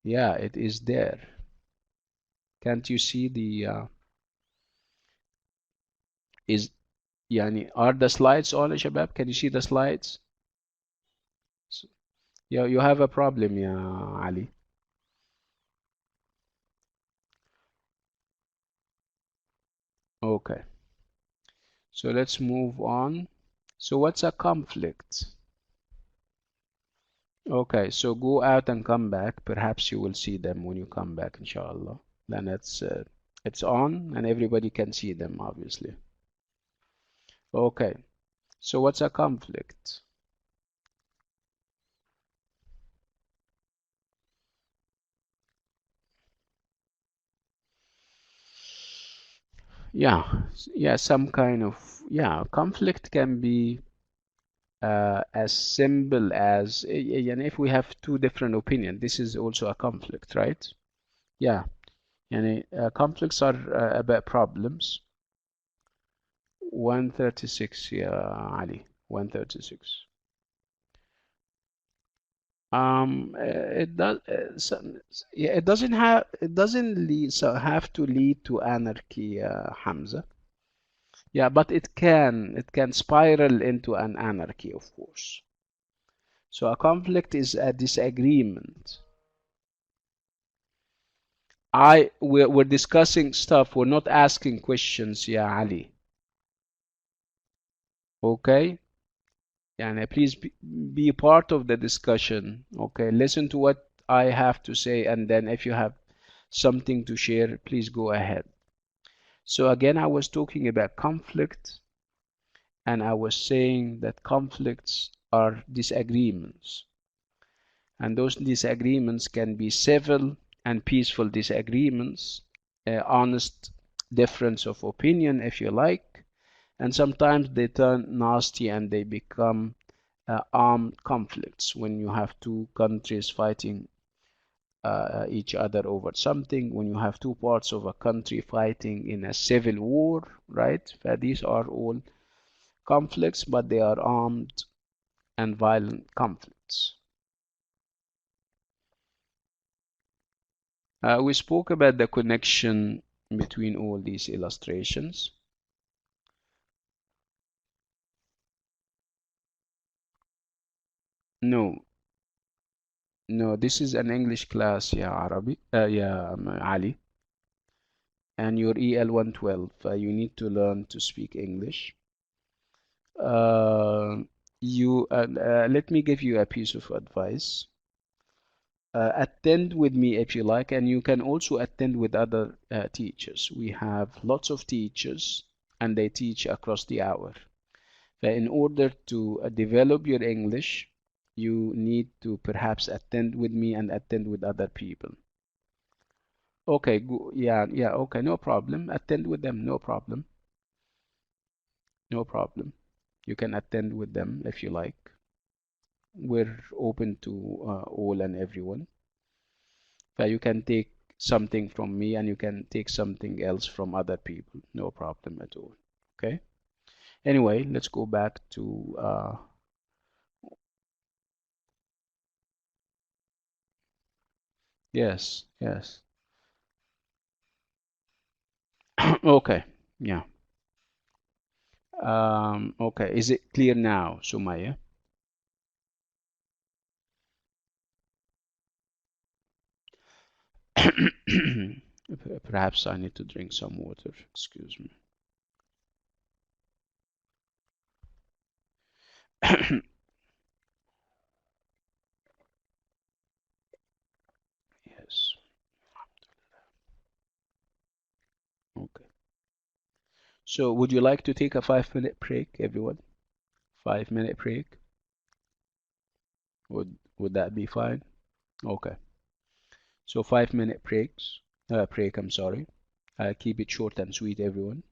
Yeah, it is there. Can't you see the is يعني are the slides on يا شباب? Can you see the slides? So, you have a problem يا Ali. Okay, so let's move on. So what's a conflict? Okay, so go out and come back. Perhaps you will see them when you come back, inshallah. Then it's on and everybody can see them, obviously. Okay, so what's a conflict? Yeah, some kind of, yeah, conflict can be as simple as, and if we have two different opinions, this is also a conflict, right? Yeah, and conflicts are about problems. 136, yeah, Ali, 136. It does. Yeah, it doesn't lead, so have to lead to anarchy, Hamza. Yeah, but it can spiral into an anarchy, of course. So a conflict is a disagreement. We're discussing stuff. We're not asking questions, yeah, Ali. Okay? Yani please be part of the discussion. Okay, listen to what I have to say, and then if you have something to share, please go ahead. So again, I was talking about conflict, and I was saying that conflicts are disagreements, and those disagreements can be civil and peaceful disagreements, honest difference of opinion, if you like, and sometimes they turn nasty and they become armed conflicts when you have two countries fighting each other over something, when you have two parts of a country fighting in a civil war, right? These are all conflicts, but they are armed and violent conflicts. We spoke about the connection between all these illustrations. No, no, this is an English class, yeah, Arabi, yeah, Ali, and your EL112. You need to learn to speak English. Uh, Let me give you a piece of advice. Attend with me if you like, and you can also attend with other teachers. We have lots of teachers, and they teach across the hour. In order to develop your English, you need to perhaps attend with me and attend with other people. Okay, yeah, yeah, okay, no problem. Attend with them, no problem. No problem. You can attend with them if you like. We're open to all and everyone. You can take something from me and you can take something else from other people. No problem at all. Okay? Anyway, let's go back to yes, yes. Okay, yeah. Okay, is it clear now, Sumaya? Perhaps I need to drink some water. Excuse me. Yes. Okay. So, would you like to take a 5 minute break, everyone? 5 minute break? Would that be fine? Okay. So 5 minute break, I'm sorry. Keep it short and sweet, everyone.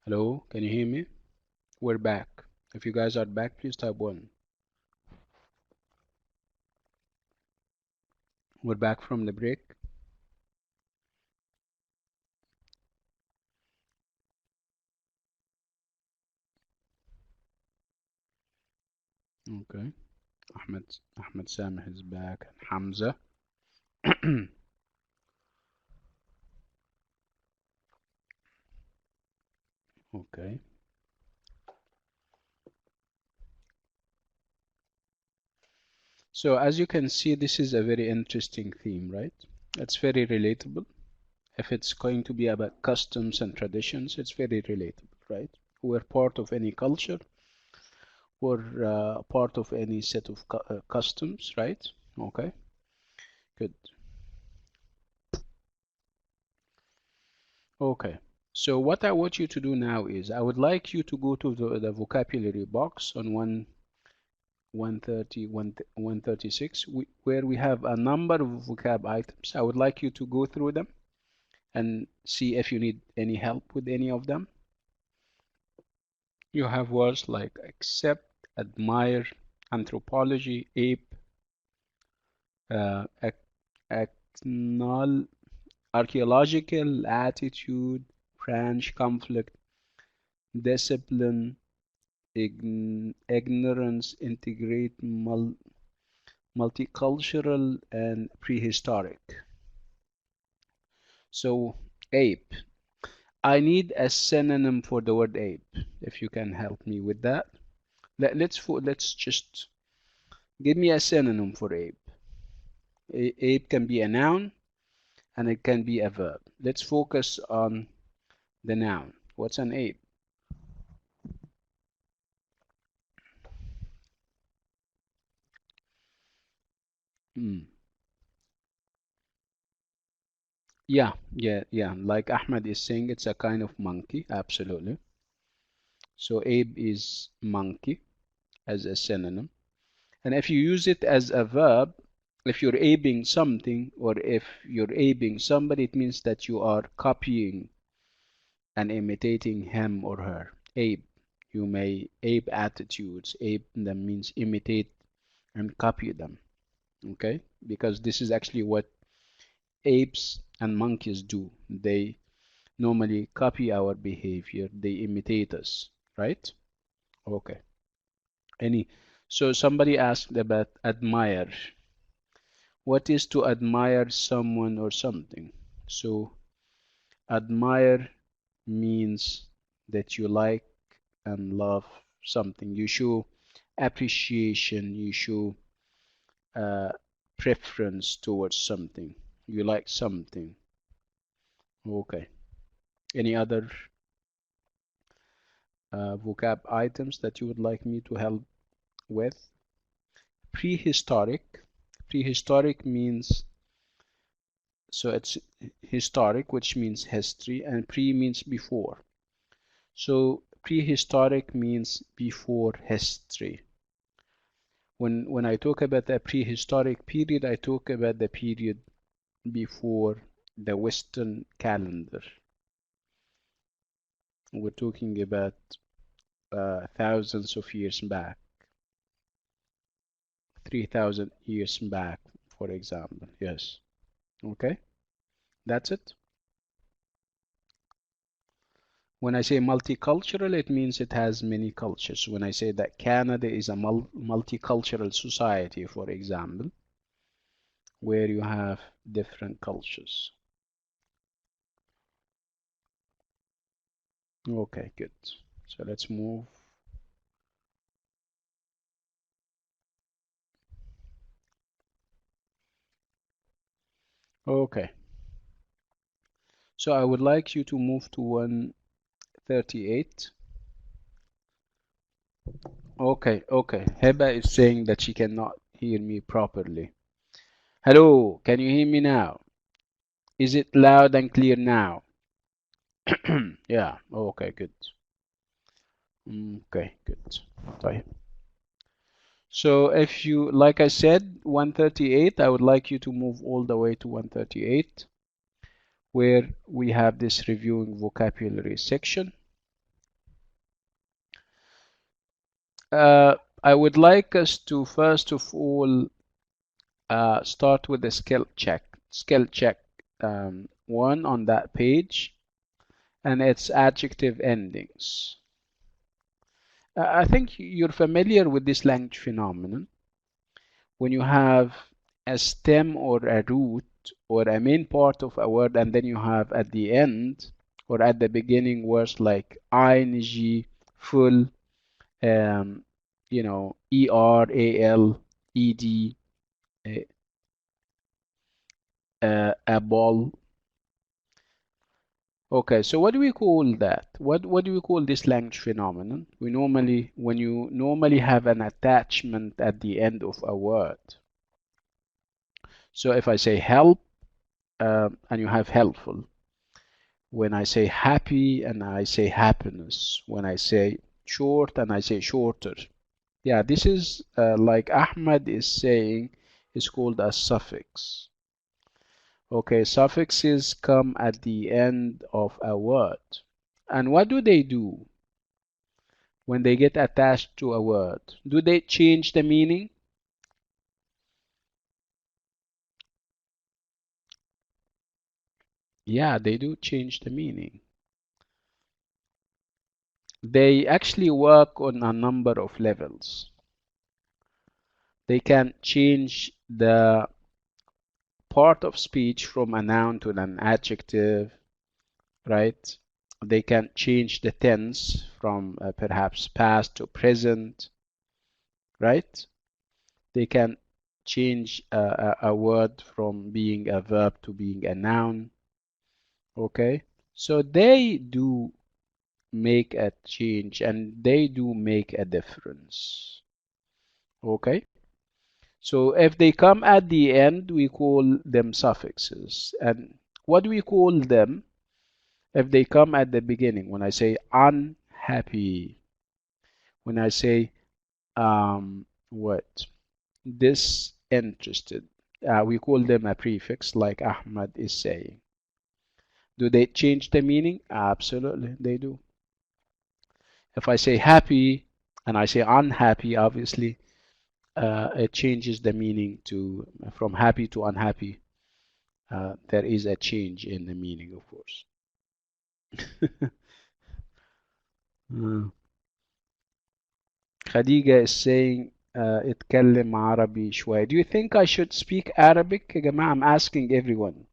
Hello, can you hear me? We're back. If you guys are back, please type 1. We're back from the break. Okay. Ahmed Sameh is back. And Hamza. Okay. So as you can see, this is a very interesting theme, right? It's very relatable. If it's going to be about customs and traditions, it's very relatable, right? We're part of any culture, we're part of any set of customs, right? Okay, good. Okay, so what I want you to do now is I would like you to go to the vocabulary box on 130, 136, where we have a number of vocab items. I would like you to go through them and see if you need any help with any of them. You have words like accept, admire, anthropology, ape, acknowledge, archaeological, attitude, branch, conflict, discipline, ignorance, integrate, multicultural, and prehistoric. So, ape. I need a synonym for the word ape, if you can help me with that. Let's just give me a synonym for ape. Ape can be a noun and it can be a verb. Let's focus on the noun. What's an ape? Hmm. Yeah. Like Ahmed is saying, it's a kind of monkey. Absolutely. So ape is monkey as a synonym. And if you use it as a verb, if you're aping something or if you're aping somebody, it means that you are copying and imitating him or her. Ape. You may ape attitudes. Ape them means imitate and copy them. Okay? Because this is actually what apes and monkeys do. They normally copy our behavior. They imitate us. Right? Okay. Any. So somebody asked about admire. What is to admire someone or something? So admire means that you like and love something. You show appreciation, you show uh, preference towards something. You like something. Okay. Any other vocab items that you would like me to help with? Prehistoric. Prehistoric means, so it's historic, which means history, and pre means before. So prehistoric means before history. When I talk about the prehistoric period, I talk about the period before the Western calendar. We're talking about thousands of years back, 3,000 years back, for example. Yes. Okay, that's it. When I say multicultural, it means it has many cultures. When I say that Canada is a multicultural society, for example, where you have different cultures. Okay, good. So let's move. Okay. So I would like you to move to 138. Okay. Heba is saying that she cannot hear me properly. Hello, can you hear me now? Is it loud and clear now? Yeah, okay, good. Okay, good. طيب. So if you, like I said, 138, I would like you to move all the way to 138, where we have this reviewing vocabulary section. I would like us to first of all start with the skill check. Skill check one on that page, and it's adjective endings. I think you're familiar with this language phenomenon. When you have a stem or a root or a main part of a word, and then you have at the end or at the beginning words like ing, full, um, er, al, ed, a ball. Okay, so what do we call that? What do we call this language phenomenon? When you normally have an attachment at the end of a word. So if I say help, and you have helpful. When I say happy and I say happiness. When I say short and I say shorter. Yeah, this is like Ahmed is saying, is called a suffix. Okay, suffixes come at the end of a word. And what do they do when they get attached to a word? Do they change the meaning? Yeah, they do change the meaning. They actually work on a number of levels. They can change the part of speech from a noun to an adjective, right? They can change the tense from perhaps past to present, right? They can change a word from being a verb to being a noun, okay? So they do make a change and they do make a difference, okay? So if they come at the end, we call them suffixes. And what do we call them if they come at the beginning? When I say unhappy, when I say what? Disinterested, we call them a prefix like Ahmad is saying. Do they change the meaning? Absolutely, they do. If I say happy and I say unhappy, obviously, it changes the meaning to from happy to unhappy. There is a change in the meaning, of course. Khadija is saying اتكلم عربي شوية. Do you think I should speak Arabic? يا جماعة, I'm asking everyone.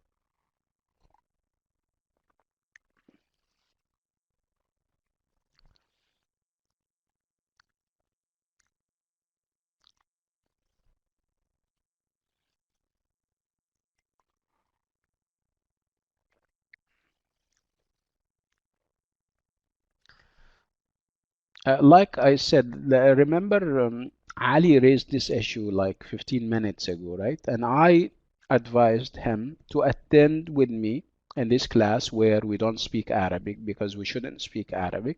Like I said, remember Ali raised this issue like 15 minutes ago, right? And I advised him to attend with me in this class where we don't speak Arabic because we shouldn't speak Arabic.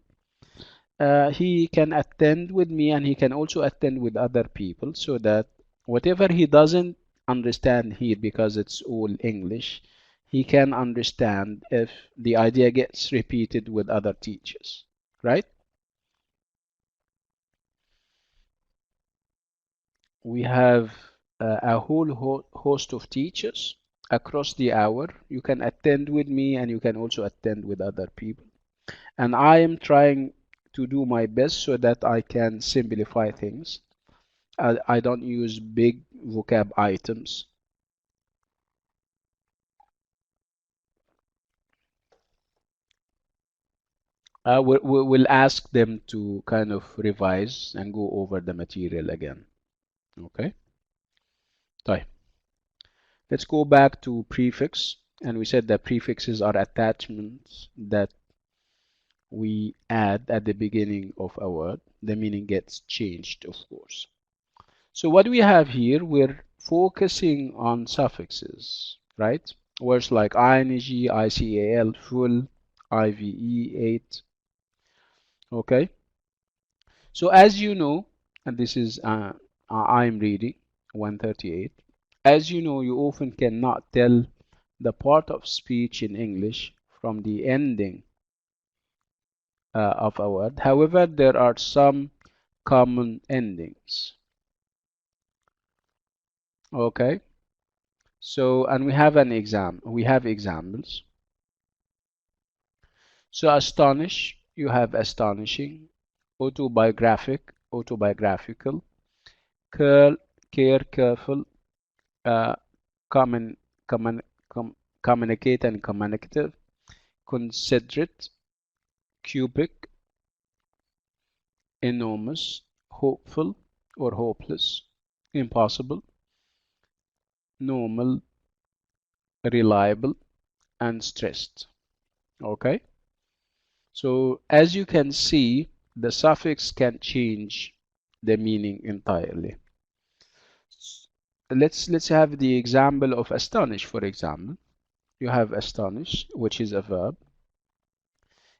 He can attend with me and he can also attend with other people so that whatever he doesn't understand here because it's all English, he can understand if the idea gets repeated with other teachers, right? We have a whole host of teachers across the hour. You can attend with me and you can also attend with other people. And I am trying to do my best so that I can simplify things. I don't use big vocab items. We'll ask them to kind of revise and go over the material again. Okay? طيب. Let's go back to prefix. And we said that prefixes are attachments that we add at the beginning of a word. The meaning gets changed, of course. So what we have here, we're focusing on suffixes, right? Words like ing, ical, full, ive, ate. Okay. So as you know, and this is I'm reading 138. As you know, you often cannot tell the part of speech in English from the ending of a word. However, there are some common endings. Okay, so and we have examples. So astonish, you have astonishing. Autobiographical. Curl, care, careful. uh, common, common, communicate and communicative. Considerate, cubic, enormous, hopeful or hopeless, impossible, normal, reliable, and stressed. Okay, so as you can see, the suffix can change the meaning entirely. Let's have the example of astonish. For example, you have astonish, which is a verb.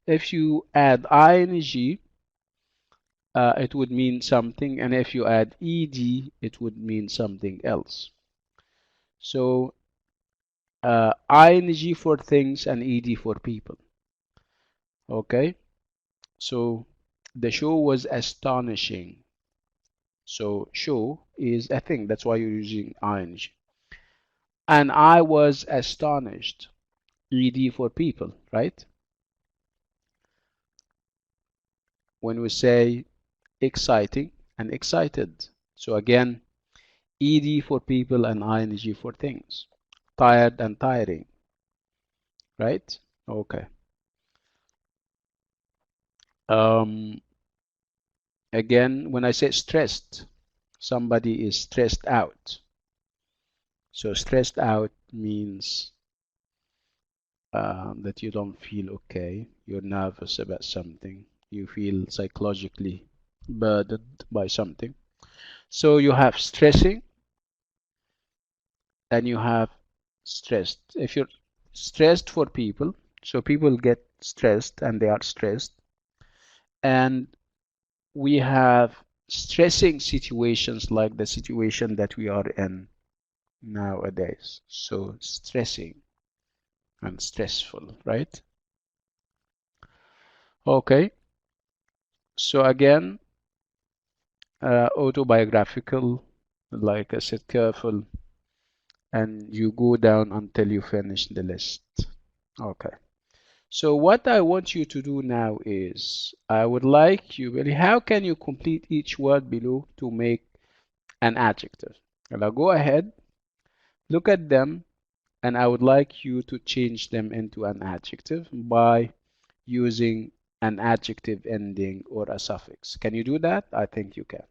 If you add ing, it would mean something, and if you add ed, it would mean something else. So ing for things and ed for people. Okay, so the show was astonishing. So show is a thing, that's why you're using ing. And I was astonished, ed for people, right? When we say exciting and excited, so again, ed for people and ing for things. Tired and tiring, right? Okay. Um, Again, when I say stressed, somebody is stressed out. So stressed out means that you don't feel okay. You're nervous about something. You feel psychologically burdened by something. So you have stressing and you have stressed. If you're stressed for people, so people get stressed and they are stressed. And we have stressing situations like the situation that we are in nowadays. So stressing and stressful, right? Okay, so again, autobiographical, like I said, careful, and you go down until you finish the list. Okay, so what I want you to do now is, I would like you, really, how can you complete each word below to make an adjective? And I'll go ahead, look at them, and I would like you to change them into an adjective by using an adjective ending or a suffix. Can you do that? I think you can.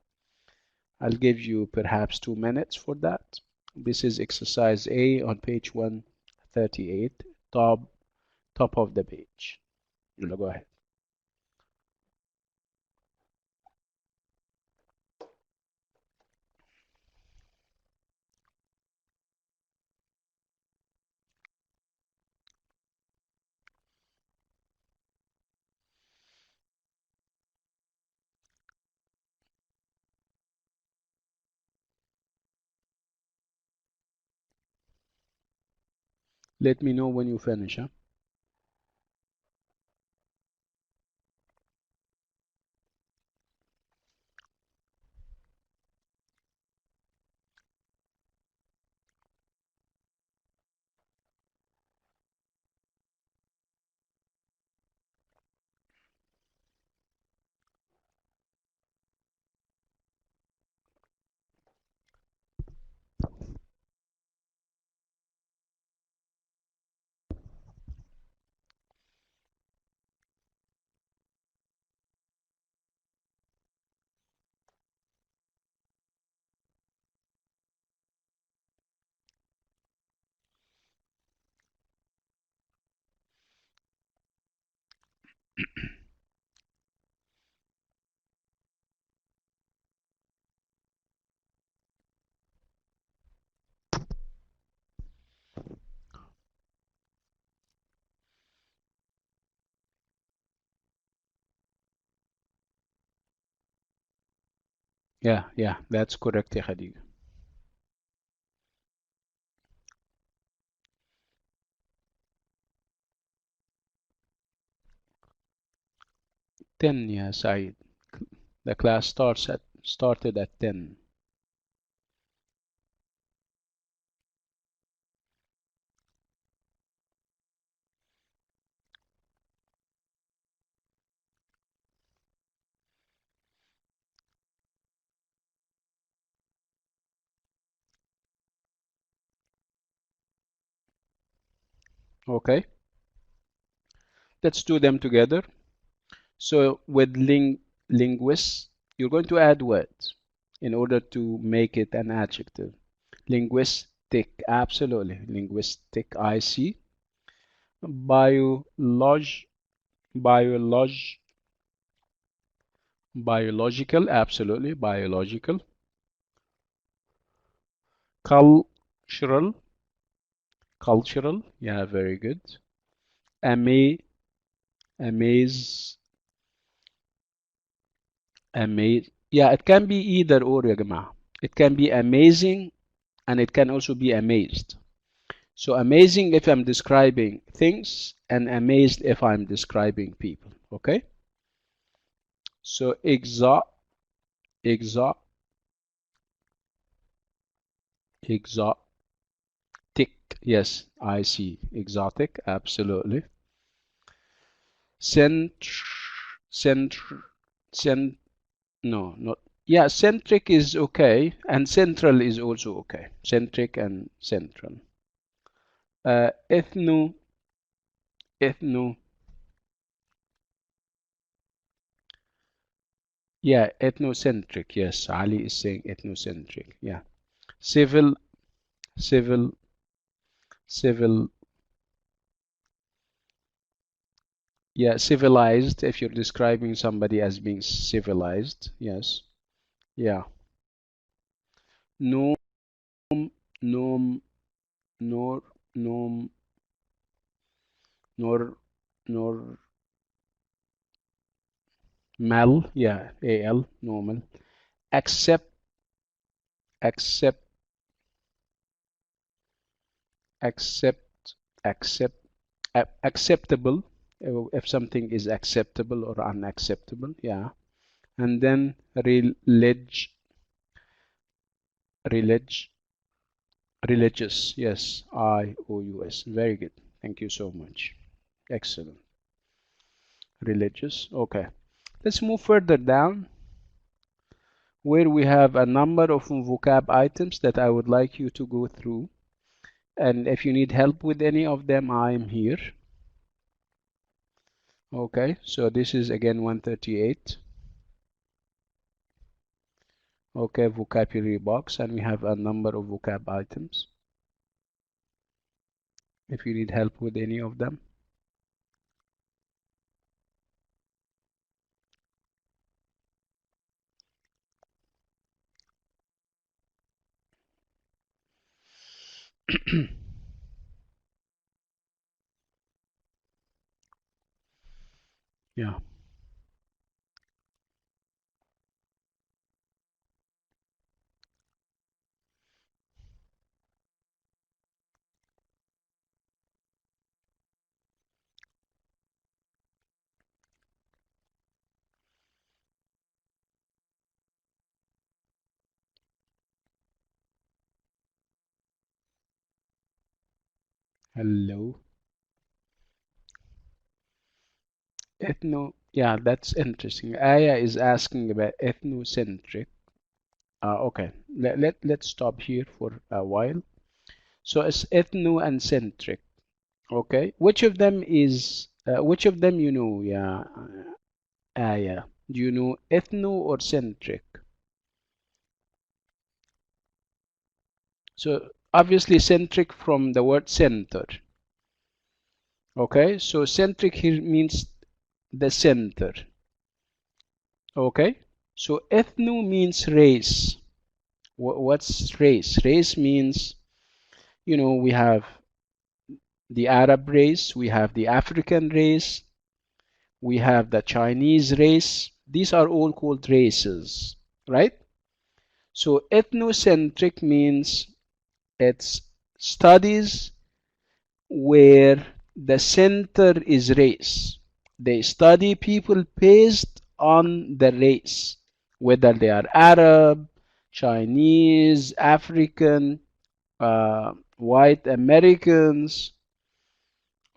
I'll give you perhaps 2 minutes for that. This is exercise A on page 138, top of the page. Go ahead. Let me know when you finish, huh? Yeah, that's correct, ya Khadija. 10, ya Said. The class started at 10. Okay, let's do them together. So with linguists, you're going to add words in order to make it an adjective. Linguistic, absolutely. Linguistic, I see. Biolog, biolog, biological, absolutely. Biological. Cultural, cultural, yeah, very good. Ama amaze, amaze. Yeah, it can be either or, يا جماعة. It can be amazing and it can also be amazed. So amazing if I'm describing things and amazed if I'm describing people. Okay? So exotic, yes, I see. Exotic, absolutely. Cent, cent, cent, no, not, yeah, centric is okay, and central is also okay. Centric and central. Ethno, ethno, yeah, ethnocentric, yes. Ali is saying ethnocentric, yeah. Civil, civil, civil, yeah, civilized, if you're describing somebody as being civilized, yes, yeah. Norm, norm, nor, norm, nor, mal, yeah, al, normal. Accept, accept, accept, accept, acceptable, if something is acceptable or unacceptable, yeah. And then relig, religious, yes, IOUS. Very good. Thank you so much. Excellent. Religious. Okay. Let's move further down where we have a number of vocab items that I would like you to go through. And if you need help with any of them, I'm here. Okay, so this is again 138. Okay, vocabulary box, and we have a number of vocab items. If you need help with any of them. Yeah. Hello. Yeah, that's interesting. Aya is asking about ethnocentric. Okay, let's stop here for a while. So it's ethno and centric. Okay, which of them you know? Yeah, Aya. Do you know ethno or centric? So obviously centric from the word center. Okay, so centric here means the center. Okay, so ethno means race. What's race? Race means, you know, we have the Arab race, we have the African race, we have the Chinese race. These are all called races, right? So ethnocentric means it's studies where the center is race. They study people based on the race. whether they are Arab, Chinese, African, white Americans.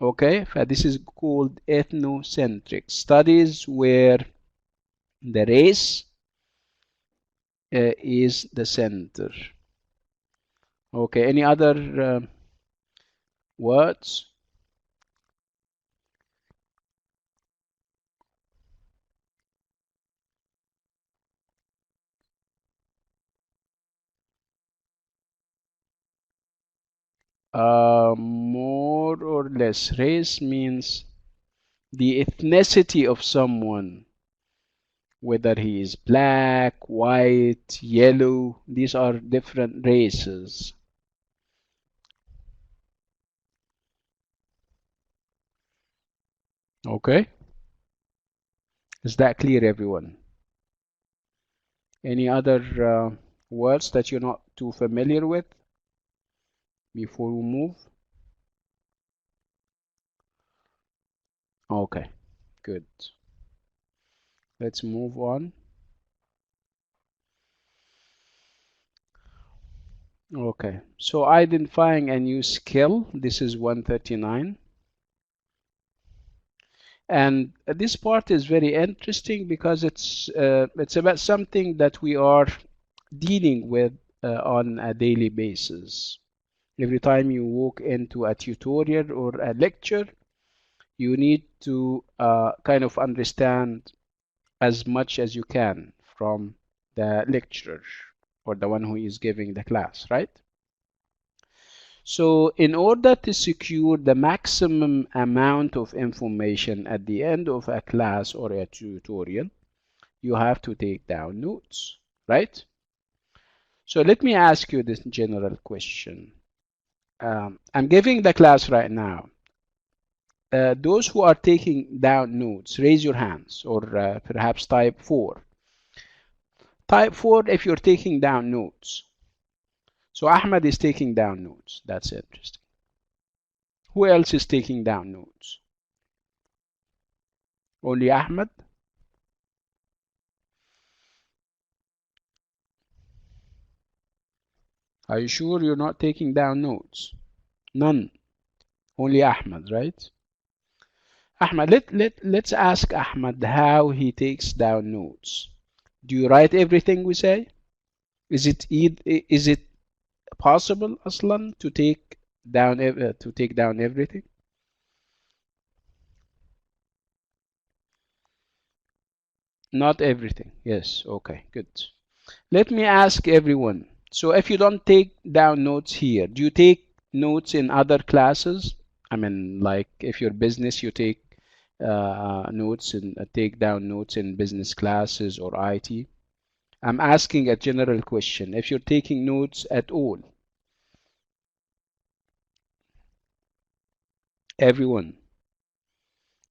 Okay, this is called ethnocentric studies where the race is the center. Okay, any other words? More or less. Race means the ethnicity of someone, whether he is black, white, yellow. These are different races. Okay, is that clear, everyone? Any other words that you're not too familiar with before we move? Okay, good. Let's move on. Okay, so identifying a new skill. This is 139. And this part is very interesting because it's about something that we are dealing with on a daily basis. Every time you walk into a tutorial or a lecture, you need to kind of understand as much as you can from the lecturer or the one who is giving the class, right? So in order to secure the maximum amount of information at the end of a class or a tutorial, you have to take down notes, right? So let me ask you this general question. I'm giving the class right now. Those who are taking down notes, raise your hands or perhaps type 4. Type 4 if you're taking down notes. So Ahmed is taking down notes. That's interesting. Who else is taking down notes? Only Ahmed? Are you sure you're not taking down notes? None. Only Ahmed, right? Ahmed, let's ask Ahmed how he takes down notes. Do you write everything we say? Is it possible, Aslan, to take down everything? Not everything. Yes. Okay. Good. Let me ask everyone. So if you don't take down notes here, do you take notes in other classes? I mean, like if you're business, you take notes and take down notes in business classes or IT. I'm asking a general question. If you're taking notes at all, everyone,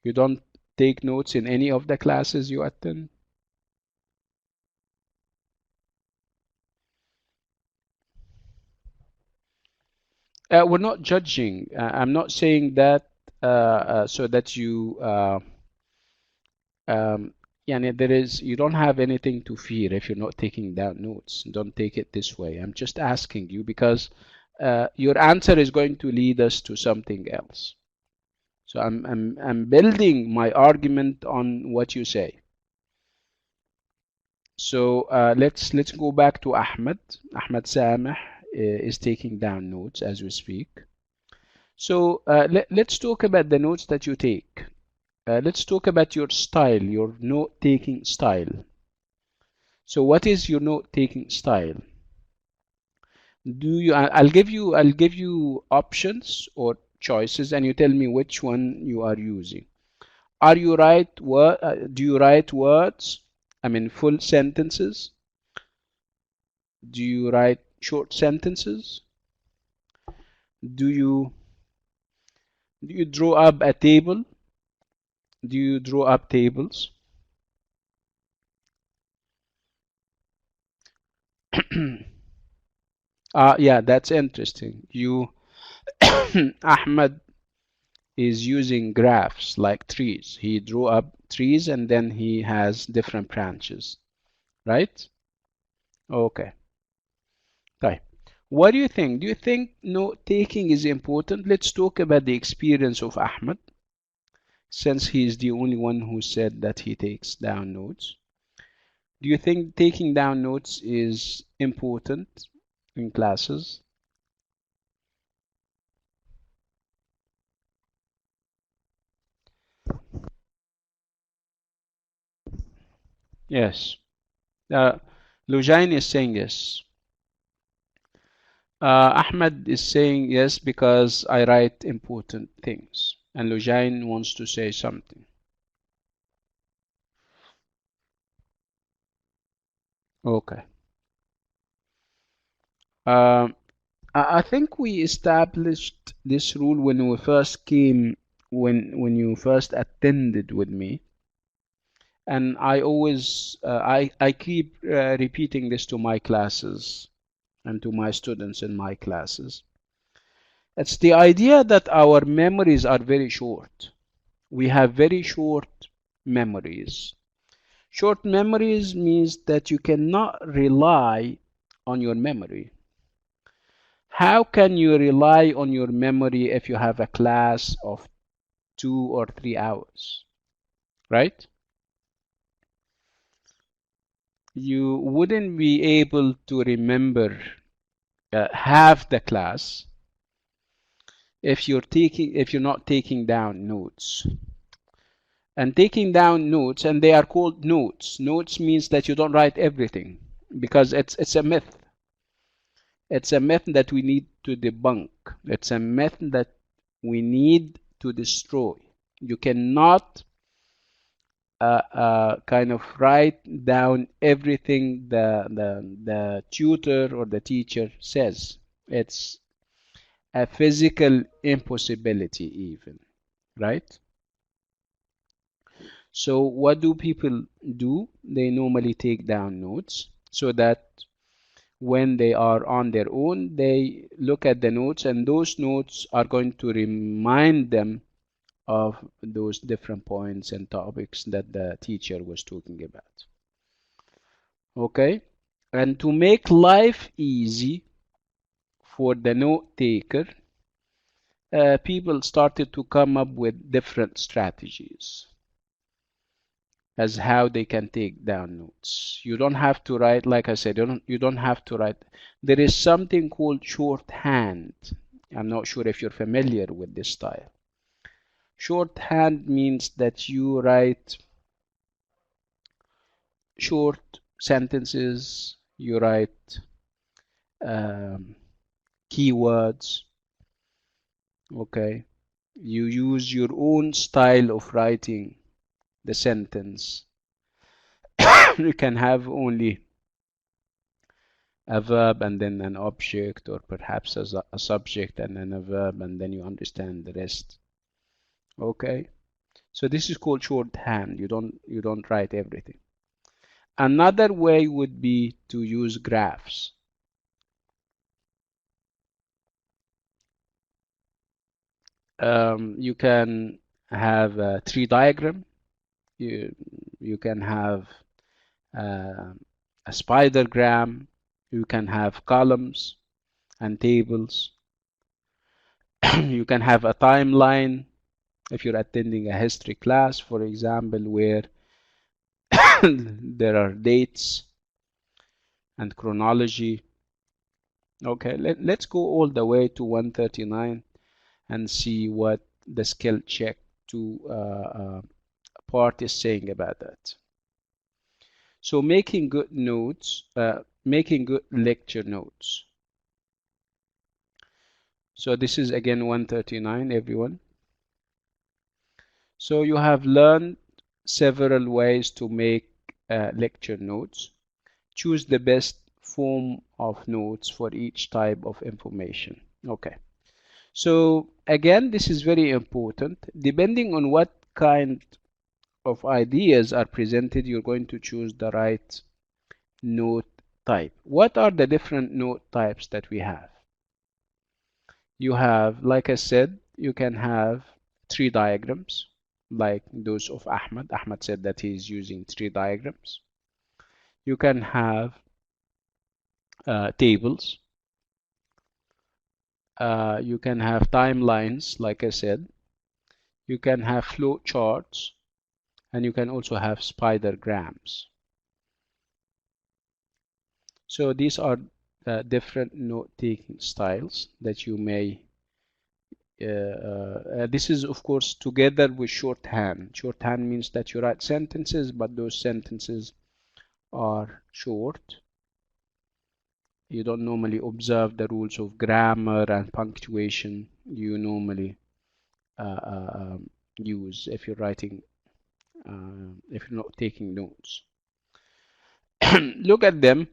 you don't take notes in any of the classes you attend? We're not judging. I'm not saying that so that you yani you don't have anything to fear if you're not taking down notes. Don't take it this way. I'm just asking you because your answer is going to lead us to something else. So I'm building my argument on what you say. So let's go back to Ahmed. Ahmed Sameh is taking down notes as we speak. So let's talk about the notes that you take. Let's talk about your style, your note-taking style. So what is your note-taking style? I'll give you options or choices, and you tell me which one you are using. Do you write words? I mean, full sentences? Do you write short sentences? Do you do you draw up a table? Do you draw up tables? Yeah, that's interesting. You Ahmed is using graphs like trees. He drew up trees and then he has different branches. right? Okay. طيب. What do you think? Do you think note taking is important? Let's talk about the experience of Ahmed, since he is the only one who said that he takes down notes. Do you think taking down notes is important in classes? Yes. Uh, Lujain is saying yes. Ahmed is saying yes because I write important things. And Lujain wants to say something. Okay. Um, I think we established this rule when we first came, when you first attended with me, and I always I keep repeating this to my classes and to my students in my classes. It's the idea that our memories are very short. We have very short memories. Short memories means that you cannot rely on your memory. How can you rely on your memory if you have a class of 2 or 3 hours, right? You wouldn't be able to remember half the class if you're not taking down notes. And taking down notes, and they are called notes. Notes means that you don't write everything because it's a myth. It's a myth that we need to debunk. It's a myth that we need to destroy. You cannot kind of write down everything the tutor or the teacher says. It's a physical impossibility even, right? So what do people do? They normally take down notes so that when they are on their own, they look at the notes, and those notes are going to remind them of those different points and topics that the teacher was talking about. Okay? And to make life easy for the note taker, people started to come up with different strategies as how they can take down notes. You don't have to write, like I said, you don't have to write. There is something called shorthand. I'm not sure if you're familiar with this style. Shorthand means that you write short sentences, you write um, keywords, okay? You use your own style of writing the sentence. You can have only a verb and then an object, or perhaps a subject and then a verb, and then you understand the rest. Okay? So this is called shorthand. You don't write everything. Another way would be to use graphs. You can have a tree diagram. You can have uh, a spidergram. You can have columns and tables. You can have a timeline if you're attending a history class, for example, where there are dates and chronology. Okay, let's go all the way to 139 and see what the skill check to part is saying about that. So making good notes, making good lecture notes. So this is again 139, everyone. So you have learned several ways to make lecture notes. Choose the best form of notes for each type of information. Okay. So again, this is very important. Depending on what kind of ideas are presented, you're going to choose the right note type. What are the different note types that we have? You have, like I said, you can have tree diagrams, like those of Ahmed. Ahmed said that he's using tree diagrams. You can have tables. You can have timelines, like I said. You can have flow charts, and you can also have spidergrams. So these are different note-taking styles that you may this is, of course, together with shorthand. Shorthand means that you write sentences, but those sentences are short. You don't normally observe the rules of grammar and punctuation you normally use if you're writing, if you're not taking notes. Look at them.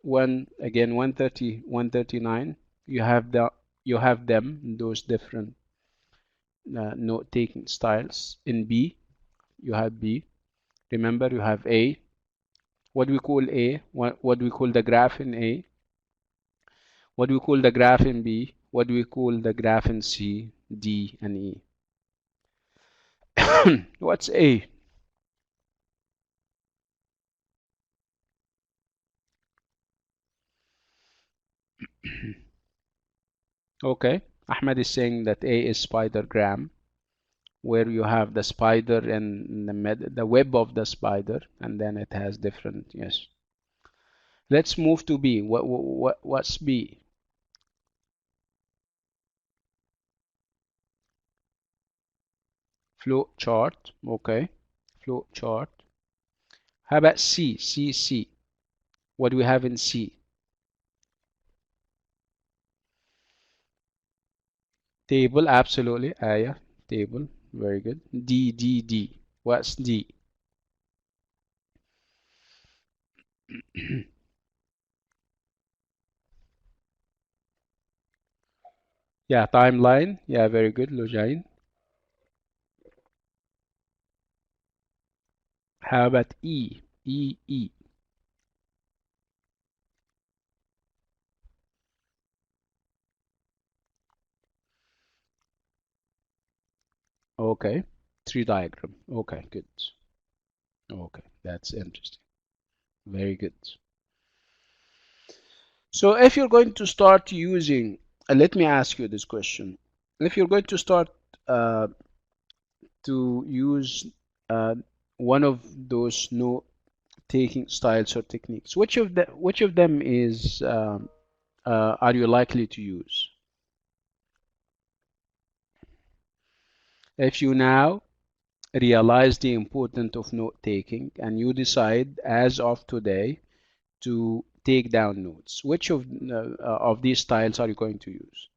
Again, 130, 139. You have them, those different note-taking styles. In B, you have B. Remember, you have A. What do we call A? What do we call the graph in A? What do we call the graph in B? What do we call the graph in C, D, and E? What's A? Okay, Ahmed is saying that A is spidergram, where you have the spider and the web of the spider, and then it has different, yes. Let's move to B. What's B? Flow chart. Okay, flow chart. How about C? C. What do we have in C? Table, absolutely. Yeah, table. Very good. D. What's D? Yeah, timeline. Yeah, very good, Lojain. How about E? E. Okay, tree diagram. Okay, good. Okay, that's interesting. Very good. So if you're going to start using, let me ask you this question. If you're going to start to use one of those note-taking styles or techniques, which of them is are you likely to use? If you now realize the importance of note-taking and you decide as of today to take down notes, which of these styles are you going to use?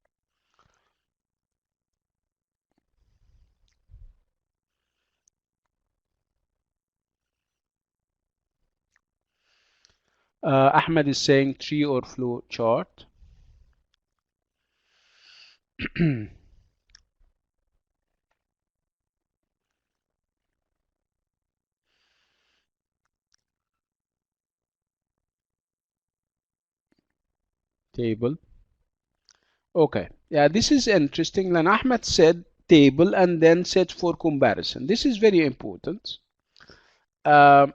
Ahmed is saying tree or flow chart. Table. Okay. Yeah, this is interesting. Then Ahmed said table and then said for comparison. This is very important. Uh,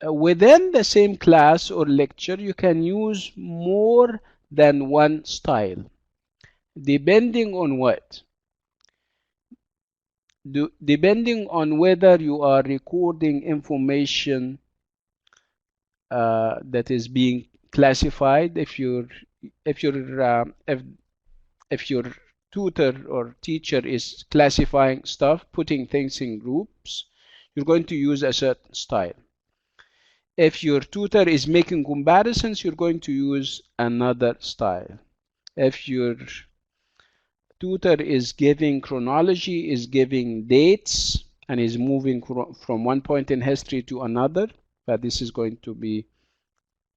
Within the same class or lecture, you can use more than one style, depending on what? Depending on whether you are recording information that is being classified. If your tutor or teacher is classifying stuff, putting things in groups, you're going to use a certain style. If your tutor is making comparisons, you're going to use another style. If your tutor is giving chronology, is giving dates, and is moving from one point in history to another, but this is going to be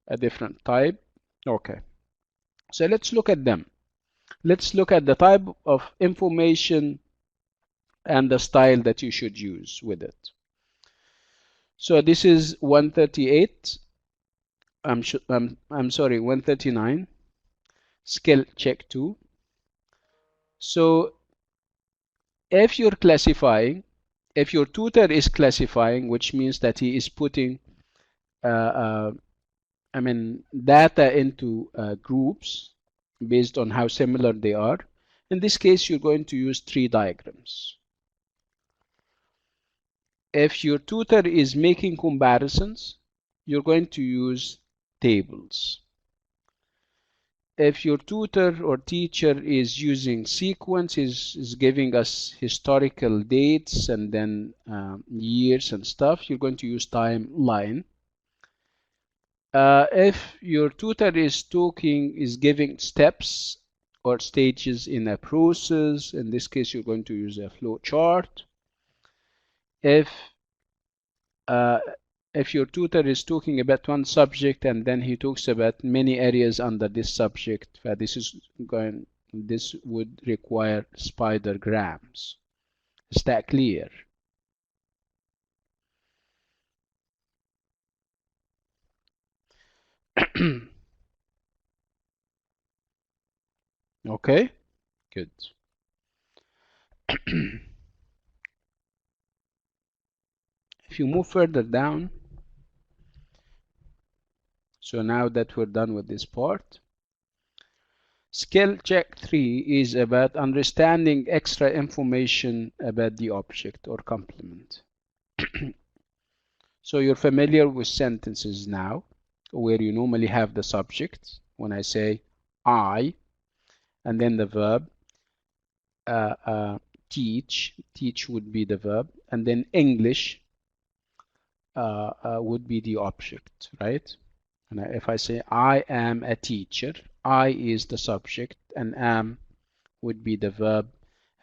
a different type. Okay, so let's look at them. Let's look at the type of information and the style that you should use with it. So this is 138. I'm sorry, 139. Skill check 2. So if you're classifying, if your tutor is classifying, which means that he is putting I mean, data into groups based on how similar they are. In this case, you're going to use tree diagrams. If your tutor is making comparisons, you're going to use tables. If your tutor or teacher is using sequence, is giving us historical dates and then years and stuff, you're going to use timeline. If your tutor is giving steps or stages in a process, in this case, you're going to use a flow chart. If your tutor is talking about one subject and then he talks about many areas under this subject, this would require spidergrams. Is that clear? Okay, good. If you move further down, so now that we're done with this part, skill check 3 is about understanding extra information about the object or complement. So you're familiar with sentences now, where you normally have the subject. When I say I, and then the verb, teach would be the verb, and then English would be the object, right? And if I say I am a teacher, I is the subject, and am would be the verb,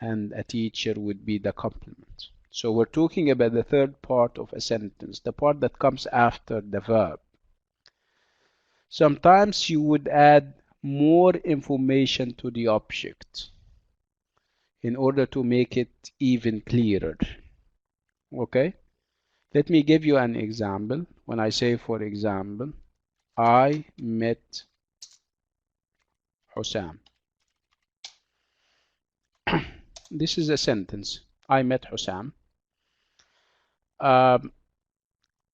and a teacher would be the complement. So we're talking about the third part of a sentence, the part that comes after the verb. Sometimes you would add more information to the object in order to make it even clearer. Okay? Let me give you an example. When I say, for example, I met Hussam. This is a sentence. I met Hussam.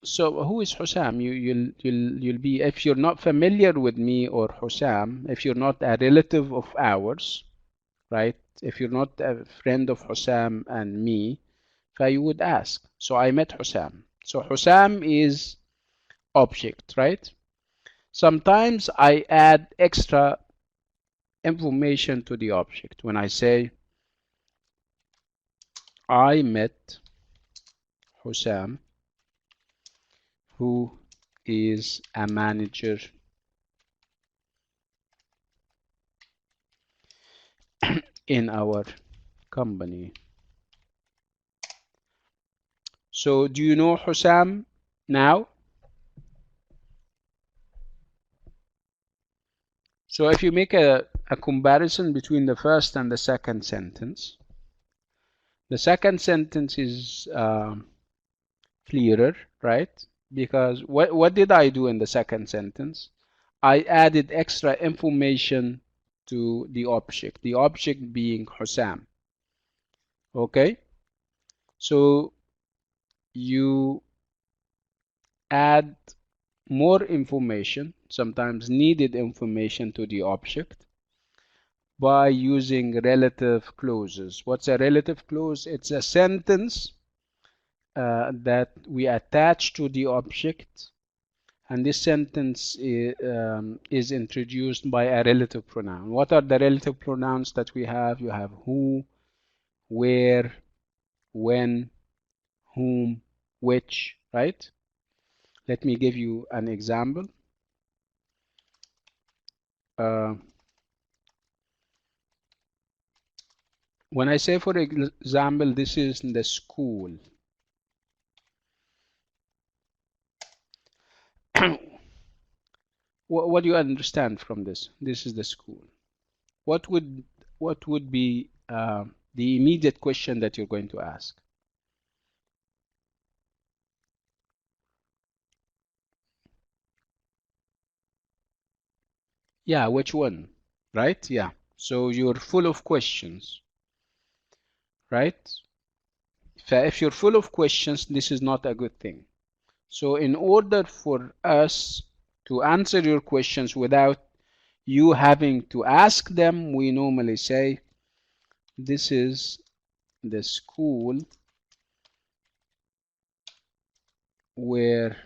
So who is Hussam? You'll be, if you're not familiar with me or Hussam, if you're not a relative of ours, right? If you're not a friend of Hussam and me, you would ask. So I met Hussam. So Hussam is object, right? Sometimes I add extra information to the object. When I say I met Hussam, who is a manager in our company. So do you know Hussam now? So if you make a comparison between the first and the second sentence, the second sentence is clearer, right? Because what did I do in the second sentence? I added extra information to the object being Hussam. Okay? So you add more information, sometimes needed information, to the object by using relative clauses. What's a relative clause? It's a sentence that we attach to the object, and this sentence is introduced by a relative pronoun. What are the relative pronouns that we have? You have who, where, when, whom, which, right? Let me give you an example. When I say, for example, this is the school. What do you understand from this? This is the school. What would be the immediate question that you're going to ask? Yeah, which one? Right? Yeah. So you're full of questions, right? If you're full of questions, this is not a good thing. So in order for us to answer your questions without you having to ask them, we normally say, this is the school where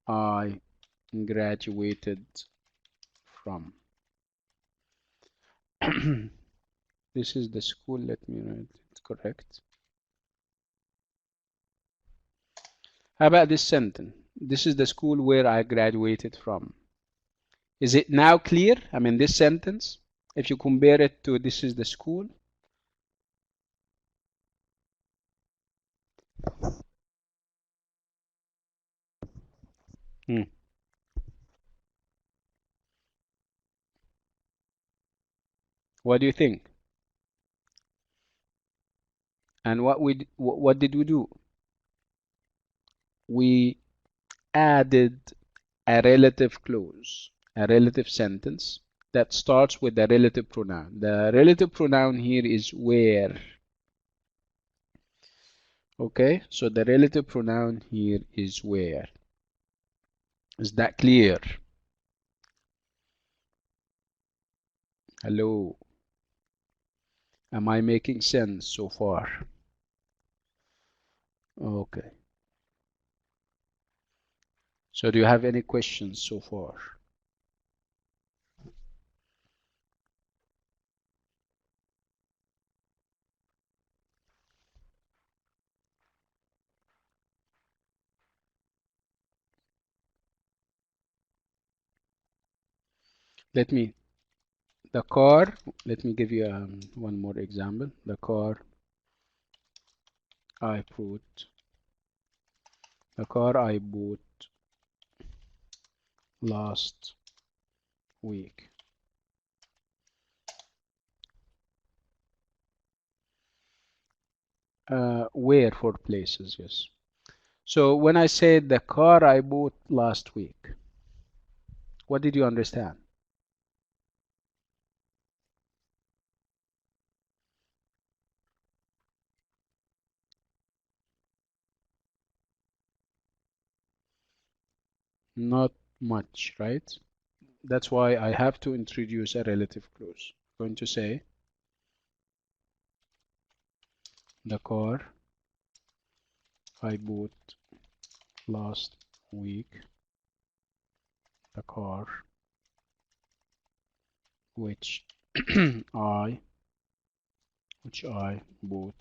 I graduated from. This is the school, let me write it correct. How about this sentence? This is the school where I graduated from. Is it now clear? I mean, this sentence, if you compare it to this is the school. Hmm. What do you think? And what did we do? We added a relative clause, a relative sentence that starts with the relative pronoun. The relative pronoun here is where. Okay, so the relative pronoun here is where. Is that clear? Hello. Am I making sense so far? Okay. So do you have any questions so far? Let me, the car, let me give you one more example. The car I bought, the car I bought last week. Where for places, yes. So when I said the car I bought last week, what did you understand? Not much, right? That's why I have to introduce a relative clause. I'm going to say the car I bought last week, the car which I bought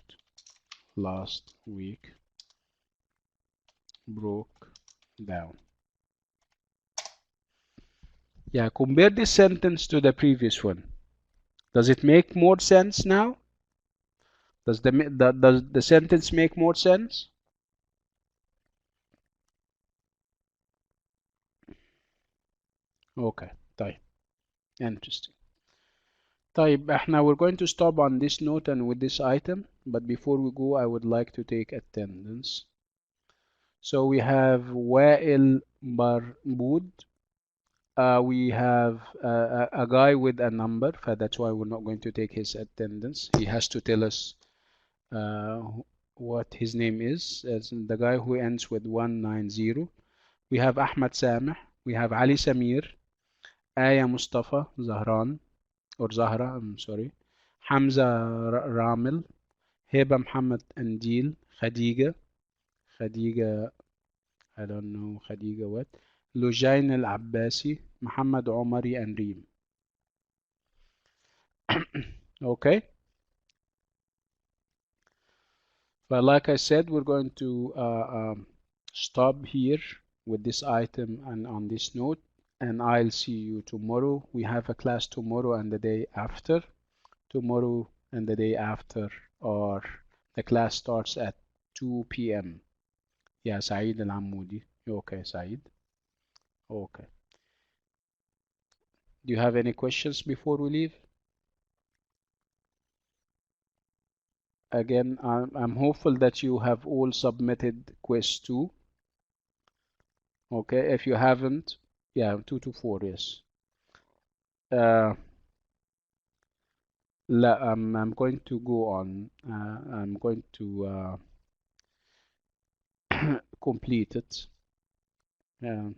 last week broke down. Yeah, compare this sentence to the previous one. Does it make more sense now? Does the sentence make more sense? Okay, طيب. Interesting. طيب, احنا we're going to stop on this note and with this item, but before we go, I would like to take attendance. So we have Wa'il Barboud. We have a guy with a number, that's why we're not going to take his attendance. He has to tell us uh, what his name is, as the guy who ends with 190. We have Ahmad Sameh. We have Ali Samir, Aya Mustafa Zahran, or Zahra, I'm sorry, Hamza Ramil, Heba Muhammad Andil, Khadija, I don't know Khadija what, Lujain Al Abbasi, Muhammad Omari, and Reem. Okay, but like I said, we're going to stop here with this item and on this note, and I'll see you tomorrow. We have a class tomorrow and the day after. Tomorrow and the day after, or the class starts at 2 p.m. Yeah, Saeed Al Amoudi. Okay, Saeed. Okay. Do you have any questions before we leave? Again, I'm hopeful that you have all submitted quiz 2. Okay, if you haven't, yeah, 2 to 4, yes. Uh, I'm going to go on. I'm going to complete it. No.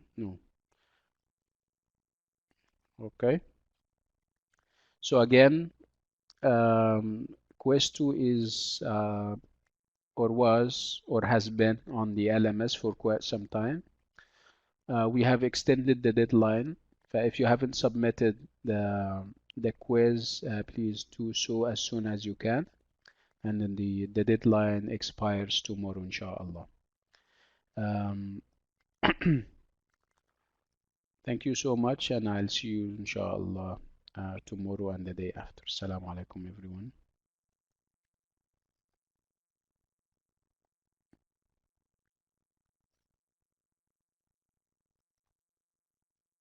Okay. So again, Quest 2 is or was or has been on the LMS for quite some time. We have extended the deadline. If you haven't submitted the quiz, please do so as soon as you can. And then the deadline expires tomorrow, inshallah. Um, thank you so much, and I'll see you, inshallah, tomorrow and the day after. Assalamu alaikum, everyone.